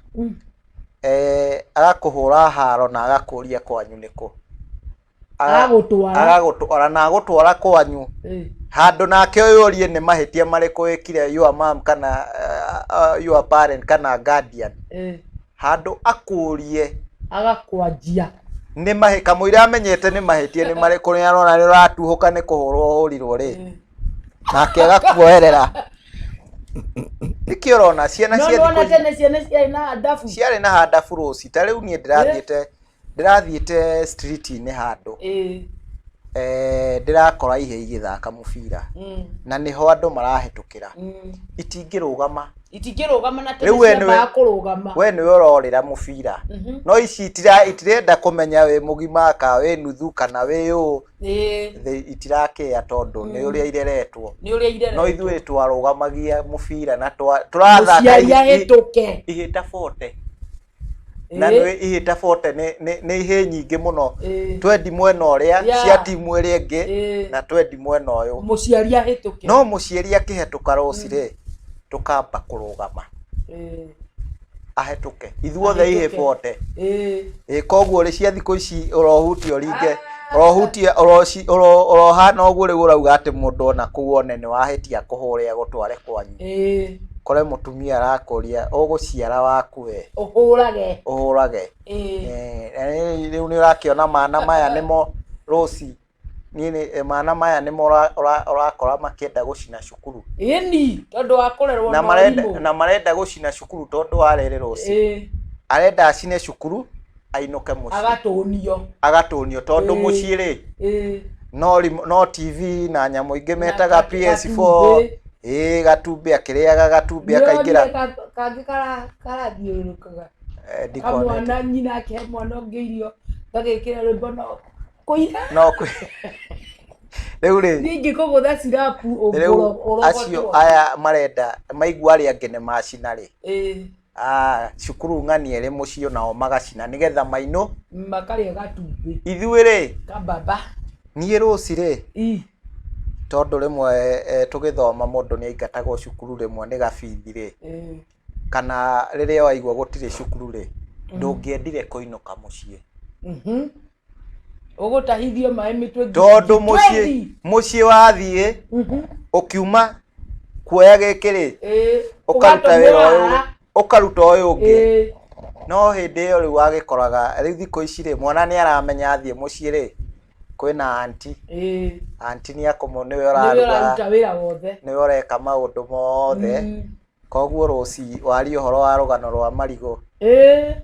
agakuhura haro na agakuria kwanyu niku agagutwara na agutwara kwanyu handu nake uyurie ni mahitia mariku wikire your mom kana your parent kana guardian handu akurie agakwanjia ni mahika muire amenyete ni mahitie ni mariku ni arona ni ratuhuka ni kuhurwo hurirwo ri nake agakuoerera nikiorona ciana ciari na hadafu rosi ta riu nie ndirathiete street ni handu ndirakora ihe igithaka mubira na niho andu marahetukira itingirugama na tena kurugama we niwe urorira mubira no ici itirenda kumenya we mugima ka we nuthu kana we yu itirakea tondu ni uria ireretwo no ithuĩ twarugamagia mubira na turathaka ihĩta 40 na nĩ ihĩta 40 nĩ ihe nyingĩ muno twendi mwena uria cia timu ĩrĩa ĩngĩ na twendi mwena ũyũ muciari ahĩtũke no muciari akĩhetũka rocire tukamba kurugama ahetũke ithuothe ihe 40 koguo ri cia thikũ ici urohutia ringe urohutia urohana ũguo rĩu ũrauga atĩ mũndũ ona kũu one nĩ wahĩtia kũhũre agũtware kwanyu kore mutumia arakuria uguciara waku we uhurage riu ni urakiona mana maya nimo rosi nini mana maya nimo urakora makienda gucina cukuru ni tondu wa kurerwo na marenda gucina cukuru tondu warere rosi arenda acine cukuru ainuke muci agatonio tondu muci ri no TV na nyamå ingä metaga PS4 gatumbi akĩrĩaga gatumbi akaingĩra kangĩ karathiũrũrũkaga kamwana nyina akĩhe mwana ũngĩ irio gagĩkĩra rwĩmbo no kũina rĩu rĩ ningĩ kũgũtha cirapu ũgũrũ acio aya marenda maigua arĩa angĩ nĩ macina rĩ cukuru ng'ani ĩrĩ mũciĩ nao magacina nĩgetha mainũ makarĩa gatumbĩ ithuĩ rĩ kambamba niĩ rũci rĩ tondũ rĩmwe tũgĩthoma mũndũ nĩ aingatagwo cukuru rĩmwe nĩ gabithi rĩ kana rĩrĩa waigua gũtirĩ cukuru rĩ ndũngĩendire kũinũka mũciĩ ũgũtahithio maĩ mĩtwe tondũ mũciĩ wathiĩ ũkiuma kuoya gĩkĩ rĩ ũkaruta wĩra ũyũ ũkaruta ũyũ ũngĩ no hĩndĩ ĩyo rĩu wagĩkoraga rĩu thikũ ici rĩ mwana nĩ aramenya athiĩ mũciĩ rĩ kwĩna anti nĩ akũmũ nĩwe ũraruta wĩra wothe nĩwe ũreka maũndũ mothe koguo rũci waria ũhoro wa rũgano rwa marigũ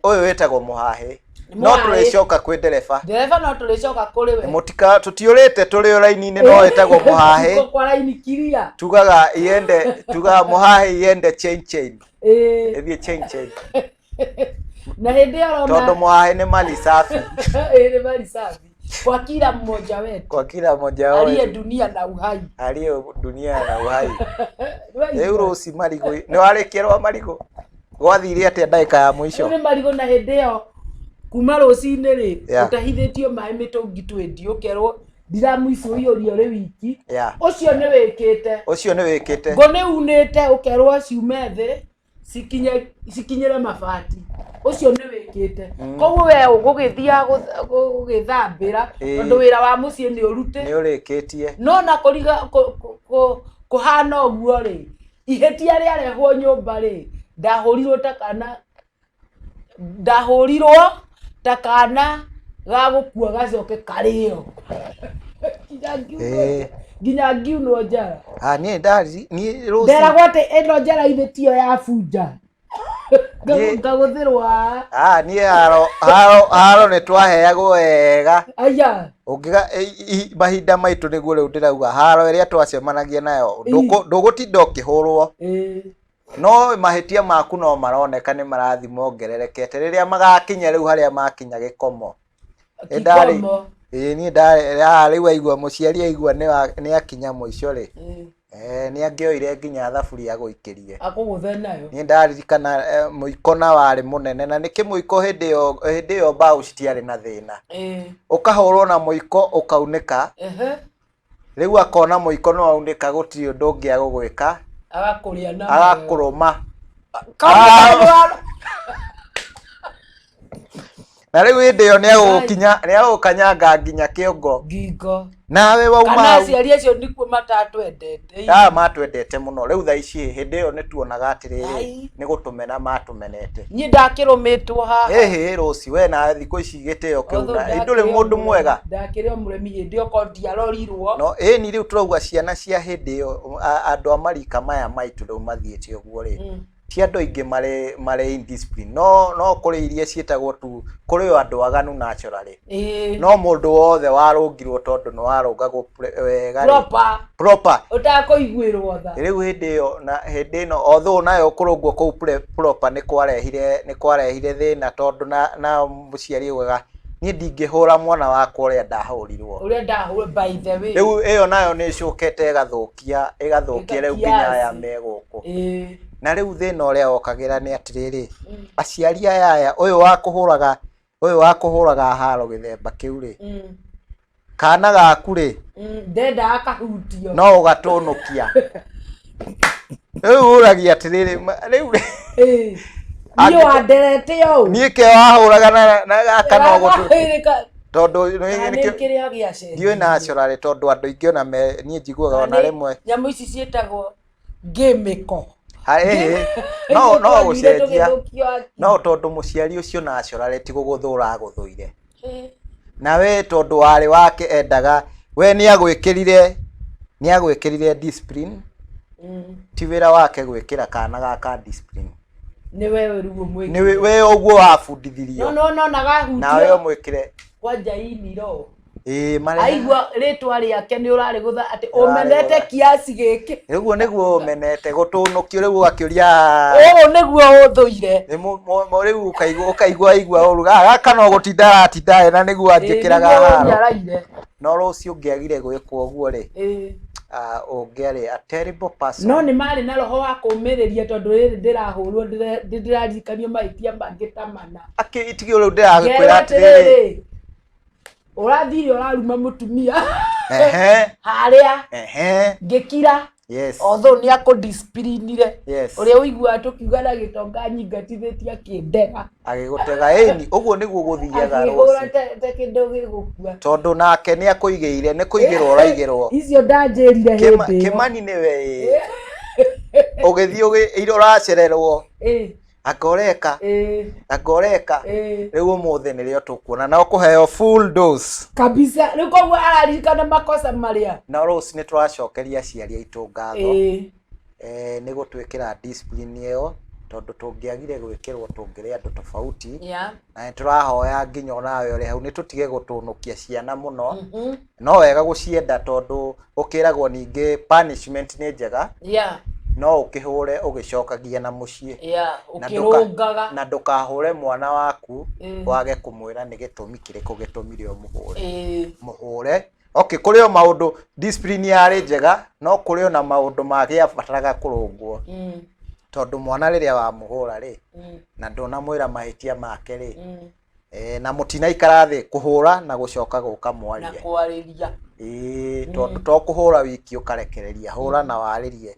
ũyũ wĩtagwo mũhahĩ no tũrĩcoka kwĩ ndereba no tũrĩcoka kũrĩ we mũtika tũtiũrĩte tũrĩ o raini-inĩ no wĩtagwo mũhahĩ kwa raini kiria tugaga mũhahĩ iende chain ĩthiĩ chain na hĩndĩ ĩyo tondũ mũhahĩ nĩ mali safi nĩ mali safi kwa kila mmoja wetu aliye dunia na uhai rĩu rũci marigũ nĩ warĩkia rwa marigũ gwathire atĩa ndagĩka ya mũico nĩ marigũ na hĩndĩ ĩyo kuma rũcinĩ rĩ ũtahithĩtio maĩ mĩtũngi 20 ũkerwo ndiramu icio iyũrio rĩ wiki ũcio nĩ wĩkĩte ngo nĩ unĩte ũkerwo ciume thĩ cikinyĩre mabati ũcio nĩ wĩkĩte koguo we ũgũgĩthia gũgĩthambĩra tondũ wĩra wa mũciĩ nĩ ũrute nĩ ũrĩkĩtie no na kũriga kũhana ũguo rĩ ihĩtia rĩarehwo nyũmba rĩ ndahũrirwo ta kana gagũkua gacoke karĩo nginya ngiunwo njara niĩ rũci nderagwo atĩ ĩno njara ithĩtio ya bunja ngagũthĩrwa niĩ haro nĩ twaheagwo wega mahinda maitũ nĩguo rĩu ndĩrauga haro ĩrĩa twacemanagia nayo ndũgũtinda ũkĩhũrwo no mahĩtia maku no maroneka nĩ marathiĩ mongererekete rĩrĩa magakinya rĩu harĩa makinya gĩkomo niĩ rĩu aigua mũciari aigua nĩ akinya mũico rĩ nĩ angĩoire nginya thaburia agũikĩrie akũgũthe nayo niĩ ndaririkana mũiko na warĩ mũnene na nĩkĩ mũiko hĩndĩ ĩyo mbaũ citiarĩ na thĩna ũkahũrwo na mũiko ũkaunĩka rĩu akona mũiko no aunĩka gũtirĩ ũndũ ũngĩ agũgwĩka agakũrũma na rĩu hĩndĩ ĩyo nĩ agũkanyanga nginya kĩongo nawe wauma kana aciari acio nĩkuo matatwendete matwendete mũno rĩu thaa ici hĩndĩ ĩyo nĩ tuonaga atĩrĩrĩ nĩ gũtũmena matũmenete niĩ ndakĩrũmĩtwo haha rũci we na thikũ ici gĩtĩo kĩu ndũrĩ mũndũ mwega ndakĩrĩ o mũremi hĩndĩ ĩyo ko ndiarorirwo no ĩni rĩu tũrauga ciana cia hĩndĩ ĩyo andũ a marika maya maitũ rĩu mathiĩte ũguo rĩ ti andũ aingĩ marĩ indiscipline no kũrĩ iria ciĩtagwo tu kũrĩ andũ aganu naturally no mũndũ wothe warũngirwo tondũ nĩ warũngagwo wega proper ũtakũiguĩrwo tha rĩu hĩndĩ ĩno although nayo kũrũngwo kũu proper nĩ kwarehire thĩna tondũ na mũciari ugaga niĩ ndingĩhũra mwana wakwa ũrĩa ndahũrirwo by the way rĩu ĩyo nayo nĩ ĩcũkete ĩgathũkia rĩu nginya aya me gũkũ na rĩu thĩna ũrĩa wokagĩra nĩ atĩrĩrĩ aciari aya ũyũ wakũhũraga haro gĩthemba kĩu rĩ kana gaku rĩ ndenda akahutio no ũgatũnũkia rĩu ũragia atĩrĩrĩ rĩu niĩ wanderete ũũ niĩ ke wahũraga na gaka no gũtũ tondũ ndiũĩ naturally tondũ andũ aingĩ ona niĩ njiguaga ona rĩmwe nyamũ ici ciĩtagwo ngĩmĩko no gũcenjia no tondũ mũciari ũcio naturally ti gũgũthũra agũthũire na we tondũ warĩ wake endaga we nĩ agwĩkĩrire discipline ti wĩra wake gwĩkĩra kana gaka discipline nĩ we ũguo wabundithirio no nagahutio nawe ũmwĩkĩre kwanja iniro aigua ritwa riake ni urari gutha ati umenete kiasi giki niguo niguo umenete gutunukio riu akiuria niguo uthuire riu ukaigua igua uruga kana gutinda na niguo anjikiraga haro no rucio ngiagire gwikwo uguo ri ungiari a terrible person no ni mari na roho wa kumiriria tondu riri ndirahurwo ndirarikanio maitia mangitamana itigio riu ndirakwira atiriri urathire uraruma mutumia haria ngikira although ni akudisciplinire uria uigua tukiugana gitonga nyingatithitie kindega agigutega uguo niguo guthiaga rosi kindu gigukua tondu nake ni akuigeire ni kuigirwo raigirwo icio ndanjirire hindi Kimani niwe ugithii iro racererwo agoreka riu umuthe nirio tukuona na ukuheo full dose kabisa riko araririkana makosa maria na Rose ni turacokeria ciari aitu ngatho ni gutwikira discipline iyo tondu tungiagire gwikirwo tungire andu tofauti na ni turahoya nginya onawe uri hau ni tutige gutunukia ciana muno no wega gucienda tondu ukiragwo ningi punishment ni njega no ukihure ugicokagia na mucii ukirungaga na ndukahure mwana waku wage kumwira ni gitumi kiriko gitumire muhure kuri o maundu discipline yari njega no kuri o na maundu magi abataraga kurungwo tondu mwana riria wa muhura ri na ndona mwira mahitia make ri na mutinaikara thi kuhura na gucoka guka mwarie na kwariria tondu to kuhura wiki ukarekereria hura na waririe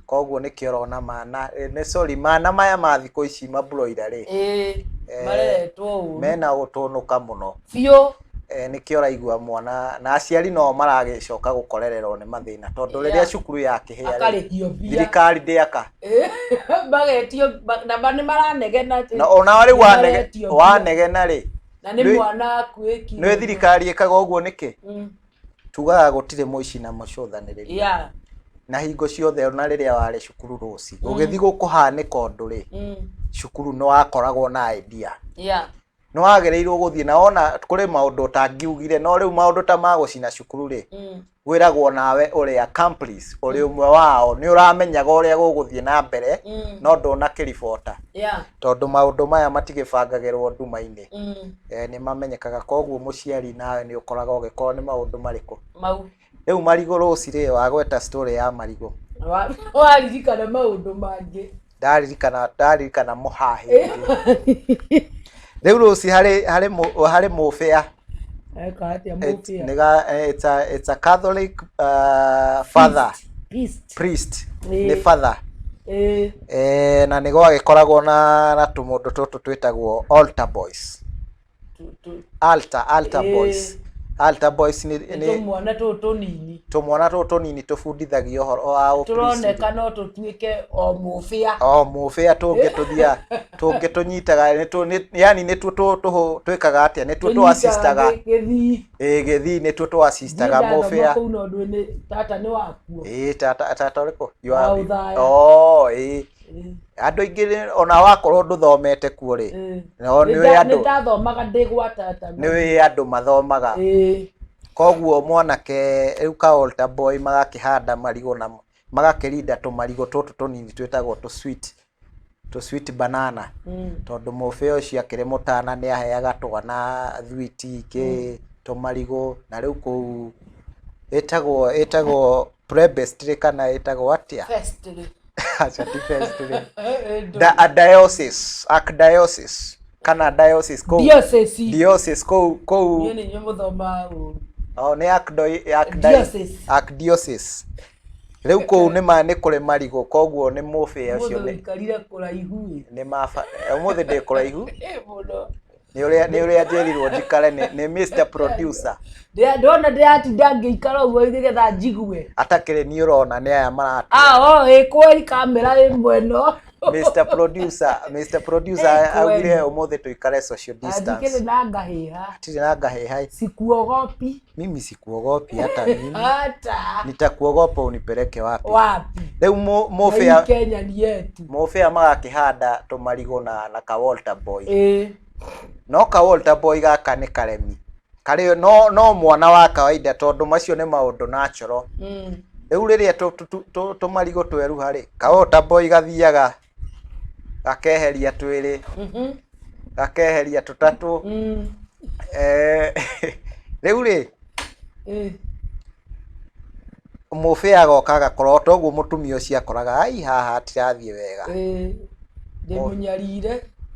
koguo ni kiorona mana ni sorry mana maya mathiko ici mabroira ri maretwo uru mena gutunuka muno bio ni kiora mwana na aciari no maragicoka gukorererwo ni mathina tondu riria cukuru yake hia thirikari ndiaka bagetio na bani maranegena na ona wari wanegena ri na ni mwana akuiki ni thirikari ikaga uguo niki tugaga gutire muici na mucuthaniriria na hingo ciothe ona riria wari cukuru ruci ugithi gukuhanika undu ri cukuru no akoragwo na idea no agereirwo guthie na ona kuri maundu tangiugire no riu maundu ta magucina cukuru ri wiragwo nawe uri accomplice uri umwe wao ni uramenyaga uria guguthie na mbere no ndona kiribota tondu maundu maya matigibangagirwo nduma-ini ni mamenyekaga koguo muciari nawe ni ukoraga ugikorwo ni maundu mariku mau riu Marigo Rose ri wagweta story ya Marigo waririkana maundu mangi ndaririkana muhahi riu Rose hari mufia it's a Catholic father priest ni father na nigo agikoragwo na tumundu tutu twitagwo altar boys altar boys ni tumwana tunini tufundithagio horo wa turoneka no tutuike o mufia tungitunyitaga yani ni twikaga atia ni tu assistaga gethi ni tu assistaga mufia tata ni wakuo tata uriko andu aingi ona wakorwo nduthomete kuo ri no ni andu ndathomaga ndigwa tata ni andu mathomaga koguo mwanake riu ka altar boy magakihanda marigo na magakirinda tumarigo tutu tunini twetagwo tu sweet banana tondu mufeo ucio akire mutana ni aheaga twana thwiti ke tumarigo na riu ku etagwo prebestry kana etagwo atia festry acha defestry archdiocese kana diocese ko ni nyomuthoma ni archdiocese riu ko ni kure marigo koguo ni mufia ucio ni karira kuraihu ni mafa umuthi ndi kuraihu ni uria jerirwo njikare ni Mr Producer ndona ndiratinda ngiikara uguo nigetha njigue atakire ni urona ni aya marati kweri kamera imweno Mr Producer augire umuthi tuikare social distance atikire na ngahiha sikuogopi mimi sikuogopi hata mimi nitakuogopa unipeleke wapi leo mofia Kenya ni yetu mofia magakihanda tumarigo na ka Walter Boy no ka Walter Boy gaka ni karemi kare no mwana wa kawaida tondu macio ne maundu natural riu riria tumarigo tweru hari kaota boy gathiaga gakeheria twiri gakeheria tutatu riu ri mufe agoka agakorwo toguo mutumia ucio akoraga ai haha atirathie wega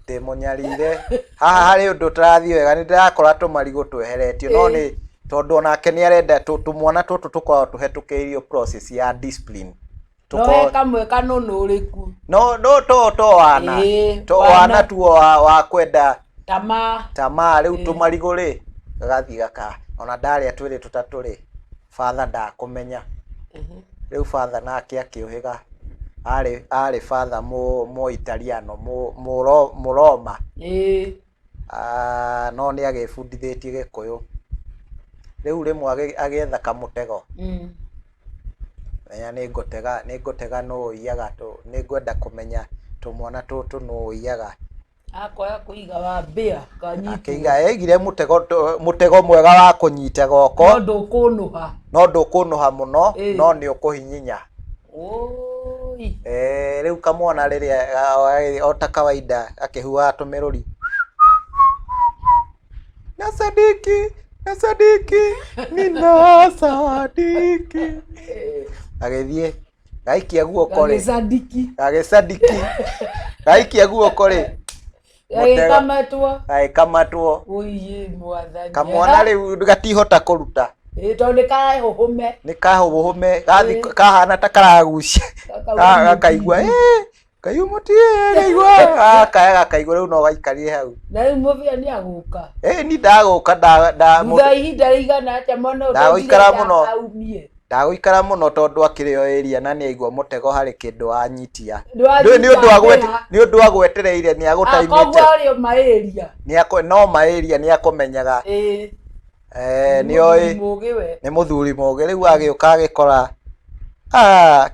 ndimunyarire haha hari undu turathie wega ni ndirakora tumarigo tweheretio no ni tondu onake ni arenda tumwana tutu tukorwo tuhetukeirio process ya discipline no kamwe kanono uriku no to wana tuo wa kwenda tama riu tumarigo ri gagathi gaka ona ndari atwiri tutatu ri father ndakumenya riu father nake akiuhiga ari father mo Italiano mo Roma no ni agefundithitie Gikuyu riu rimwe agetha kamutego menya ni ngotega no iyaga ni ngwenda kumenya tumwana tutu no iyaga akoya kuiga wa mbia kanyita akiga egire mutego mwega wa kunyita goko no ndukunuha muno no ni ukuhinyinya oi riu kamwana riria ota kawaida akihua tumiruri na sadiki nina sadiki agethie gaikia guoko ri agesadiki gaikia guoko ri kamatwo oiye mwathani kamwana riu gatihota kuruta tondu ni kahuhume gathi kahana ta karagucia gakaigua kayumutie gaigua kaigua riu no gaikarie hau na riu muvia ni aguka ni ndaguka mutha ihinda rigana atia mono ndaguikara muno tondu akirio area na ni aigua mutego hari kindu anyitia ni undu agwetereire ni agutaimite no maeria ni akumenyaga ni oi ni muthuri mugi riu agiuka agikora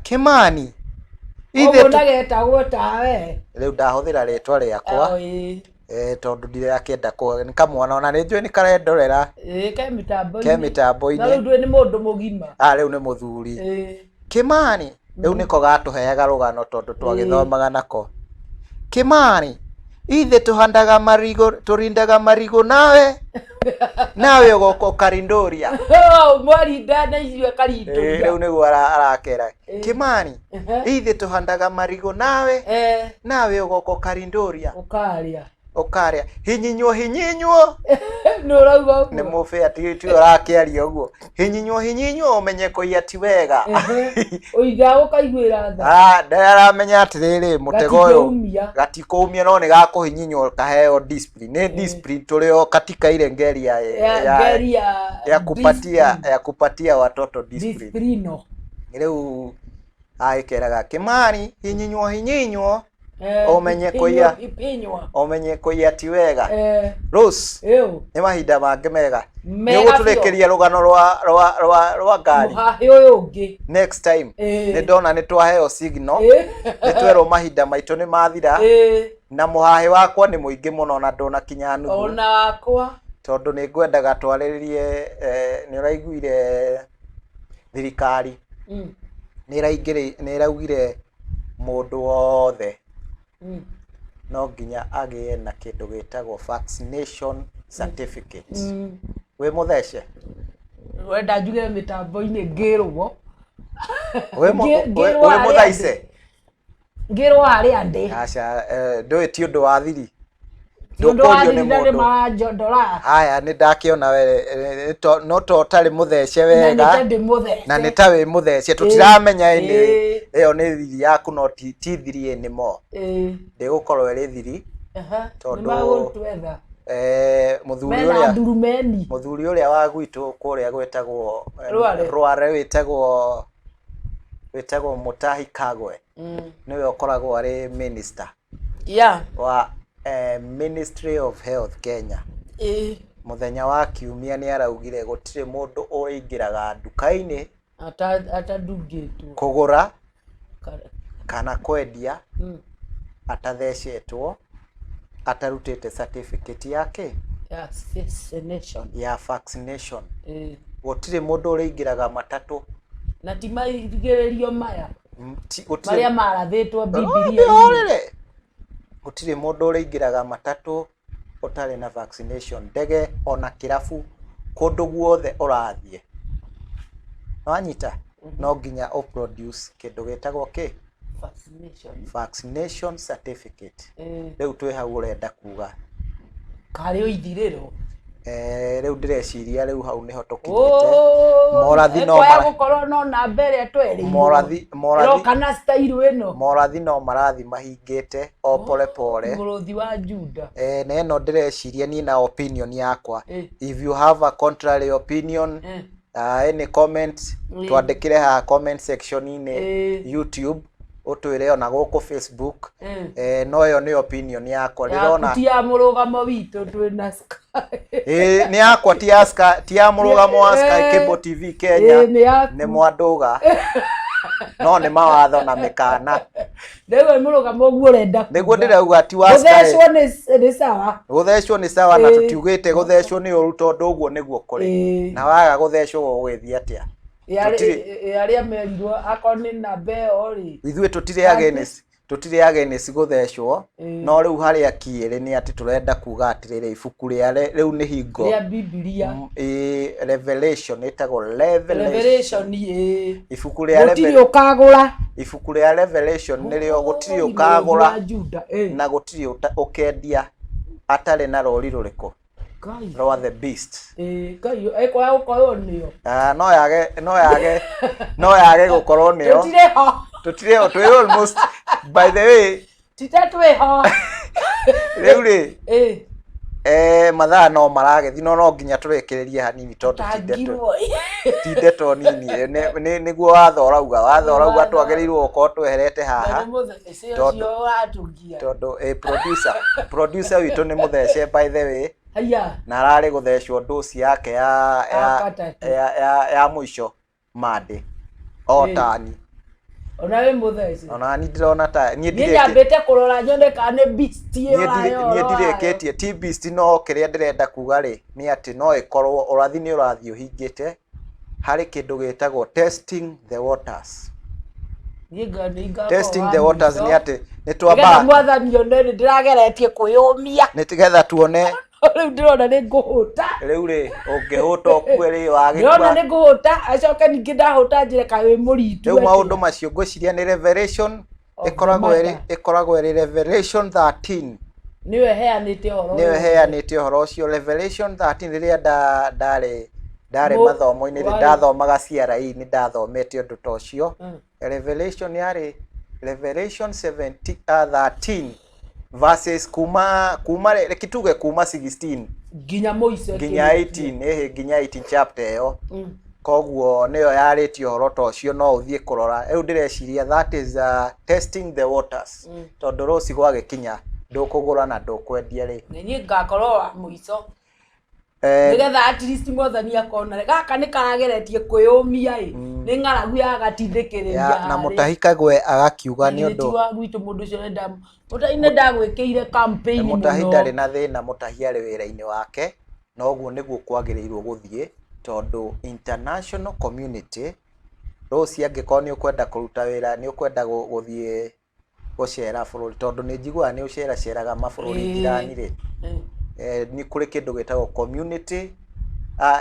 Kimani ithe nagetagwo tawe riu ndahuthira ritwa riakwa tondu ndire akienda ni kamwana ona ni njui ni karendorera ke mitambo-ini na riu ni mundu mugima riu ni muthuri Kimani riu niko gatuheaga rugano tondu twagithomaga nako Kimani ithe tuhandaga marigo turindaga marigo nawe ugoko karindoria mwarinda na icio karindoria riu niguo arakera Kimani ithe tuhandaga marigo nawe ugoko karindoria ukaria hinyinywo nurauga ni mufe ati urakiaria uguo hinyinywo umenye kuia ti wega uiga ukaiguira tha ndaramenya atiriri mutego uyu gatikumia no ni gakuhinyinywo kaheo discipline ni discipline tulio katika ile ngeri ya kupatia watoto discipline riu aikeraga Kimani hinyinywo omenye kuia ti wega Rose ni mahinda mangi mega ni guturikiria rugano rwa ngari uyu ungi next time ni ndona ni twaheo signal ni twerwo mahinda maitu ni mathira na muhahi wakwa ni muingi muno na ndona kinya nuthu ona wakwa tondu ni ngwendaga twariririe ni uraiguire thirikari ni iraugire mundu wothe no nginya agie na kindu gitagwo vaccination certificate we muthece wenda njuge mitambo-ini ngirwo we muthaice ngirwo hari andi acha ndui ti undu wa thiri ndukorio ni mundu haya ni ndakiona we no to tari muthece wega na ni tawe muthece tutiramenya ini iyo ni thiri yaku no ti thiri ni mo ndigukorwo iri thiri tondu muthuri uria wa gwitu kuria gwetagwo Rware wetagwo Mutahi Kagwe niwe ukoragwo ari minister wa Ministry of Health Kenya muthenya wa kiumia ni araugire gutire mundu uringiraga nduka-ini atadungitwo kugura kana kwendia atathecetwo atarutite certificate yake ya vaccination gutire mundu uriingiraga matatu na ti maigiririo maya maria marathitwo Biblia gutire mundu uriingiraga matatu utari na vaccination ndege ona kirafu kundu guothe urathie wanyita no nginya o produce kindu getagwo ki vaccination certificate riu twi hau urenda kuga kari uithiriro riu ndireciria riu hau niho tukinyite morathi no mara gukorwo no na mbere tweri morathi kana style ino morathi no marathi mahingite o pole pole muruthi wa Juda na ino ndireciria ni na opinion yakwa if you have a contrary opinion any comment twandikire ha comment section ini YouTube utwire ona guku Facebook no yo ni opinion yakwa rirona ti ya murugamo witu twina Sky ni yakwa ti ya Sky ti ya murugamo wa Sky Cable TV Kenya ni mwanduga no ni mawatho na mikana ndewe murugamo guo renda niguo ndirauga ti wa Sky guthecwo ni sawa na tutiugite guthecwo ni uru tondu uguo niguo kuri na waga guthecwo ugithia atia aria merirwo akoni na beo ri ithuĩ tutire against guthecwo no riu haria kiere ni ati turenda kuga atiriri ibuku ria riu ni hingo ria Biblia revelation itago revelation ibuku ria gutiri ukagura ibuku ria revelation nirio gutiri ukagura na gutiri ukendia atari na rori ruriko Roa the beast kayo ekwa ukoyo niyo no yage gukorwo niyo tutire ho twi almost by the way titatwe ho riu mathaa no maragethi no nginya turekererie hanini tondu ti ndeto nini niguo watho urauga twagereirwo uko tweherete haha tondu producer witu ni muthece by the way na arari guthecwo dosi yake ya mwisho made otani onawe muthece onani ndirona ta nie nyambite kurora nyone kana beast yo nie ndireketie ti beast no kiria ndirenda kuga ri ni ati no ikorwo urathi ni urathi uhingite hari kindu gitagwo testing the waters testing the waters ni ati ni twamba mwathani onere ndirageretie kuyumia ni tigetha tuone riu ndirona ni nguhuta riu ri ungihuta okweri wagikwa ndirona ni nguhuta acoke ningi ndahuta njire kawe muritu riu maundu macio ngwiciria ni revelation ikoragwo iri revelation 13 niwe heanite uhoro ucio revelation 13 riria ndari mathomo-ini ndathomaga CRE ni ndathomete undu ta ucio revelation yari revelation 13 verses kuma kituge kuma 16 ginya moise ginya 18 ginya 18 chapter yo koguo niyo yaritio uhoro ta ucio no uthie kurora riu ndireciria that is testing the waters tondu ruci gwagikinya ndukugura na ndukwendia ri ni ngakorwo wa muico nigetha at least mwathani akona gaka ni karageretie kwiyumia ni ng'aragu ya gatindikiriria na mutahikagwe agakiuga ni undu gwitu mundu cio nenda mutaine ndagwekeire campaign muno mutahindari na thina mutahiari wira-ini wake no guo niguo kwagirirwo guthie tondu international community ruci angikorwo ni ukwenda kuruta wira ni ukwenda guthie gucera bururi tondu ni njiguaga ni uceraga mabururi ngirani ri ni kuri kindu gitagwo community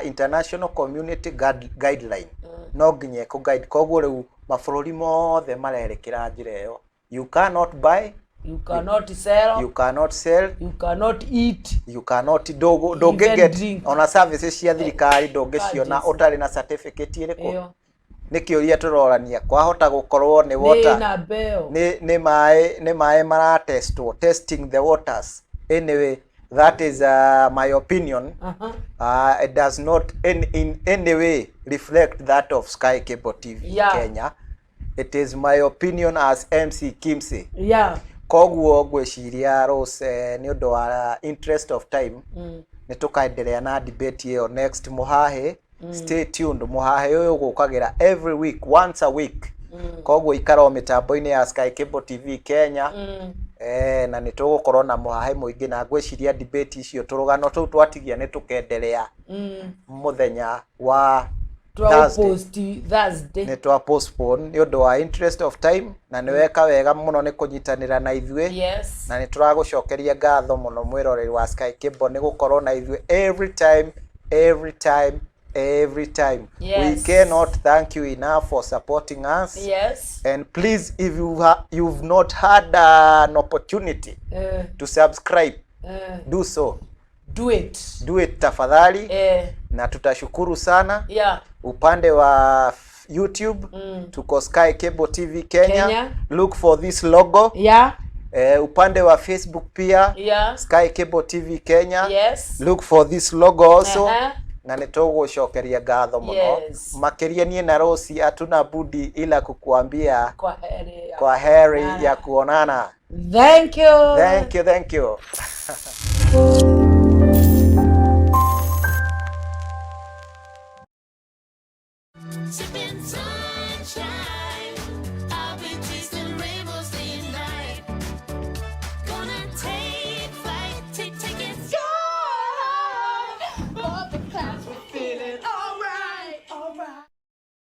international community guideline no nginya ku guide koguo riu mabururi mothe marerekera njira iyo you cannot buy, you cannot sell, you cannot sell, you cannot eat, you cannot don't get on a services cia thirikari ndungiciona utari na certificate iriku ni kiuria turorania kwahota gukorwo ni water ni mai mara testing the waters anyway. That is my opinion. It does not in any way reflect that of Sky Cable TV Kenya. It is my opinion as MC Kimsey. Koguo gwiciria Rose ni undu wa interest of time ni tukaendelea na debate hiyo next muhahe. Stay tuned. Muhahe uyu gukagira every week, once a week. Koguo ikara mitambo-ini ya Sky Cable TV Kenya. na nä tå gå korwo na må hahe må ingä na ngwäciria debate icio tå rå gano tå u twatigia nä tå kenderea må thenya wa nä twa postpone nä å ndå wa interest of time na nä weka wega må no nä kå nyitanä ra na ithuä na nä tå ragå cokeria ngatho må no mwä roreri wa Sky Cable nä gå korwo na ithuä every time. We cannot thank you enough for supporting us. And please, if you've not had an opportunity to subscribe, do so. Do it tafadhali. Na tutashukuru sana. Upande wa YouTube tuko Sky Cable TV Kenya. Look for this logo. Upande wa Facebook pia Sky Cable TV Kenya. Look for this logo also. Na nä tå gå cokeria ngatho må no makä nie na Rosi hatuna budi ila kukuambia kwa heri ya kuonana. Thank you.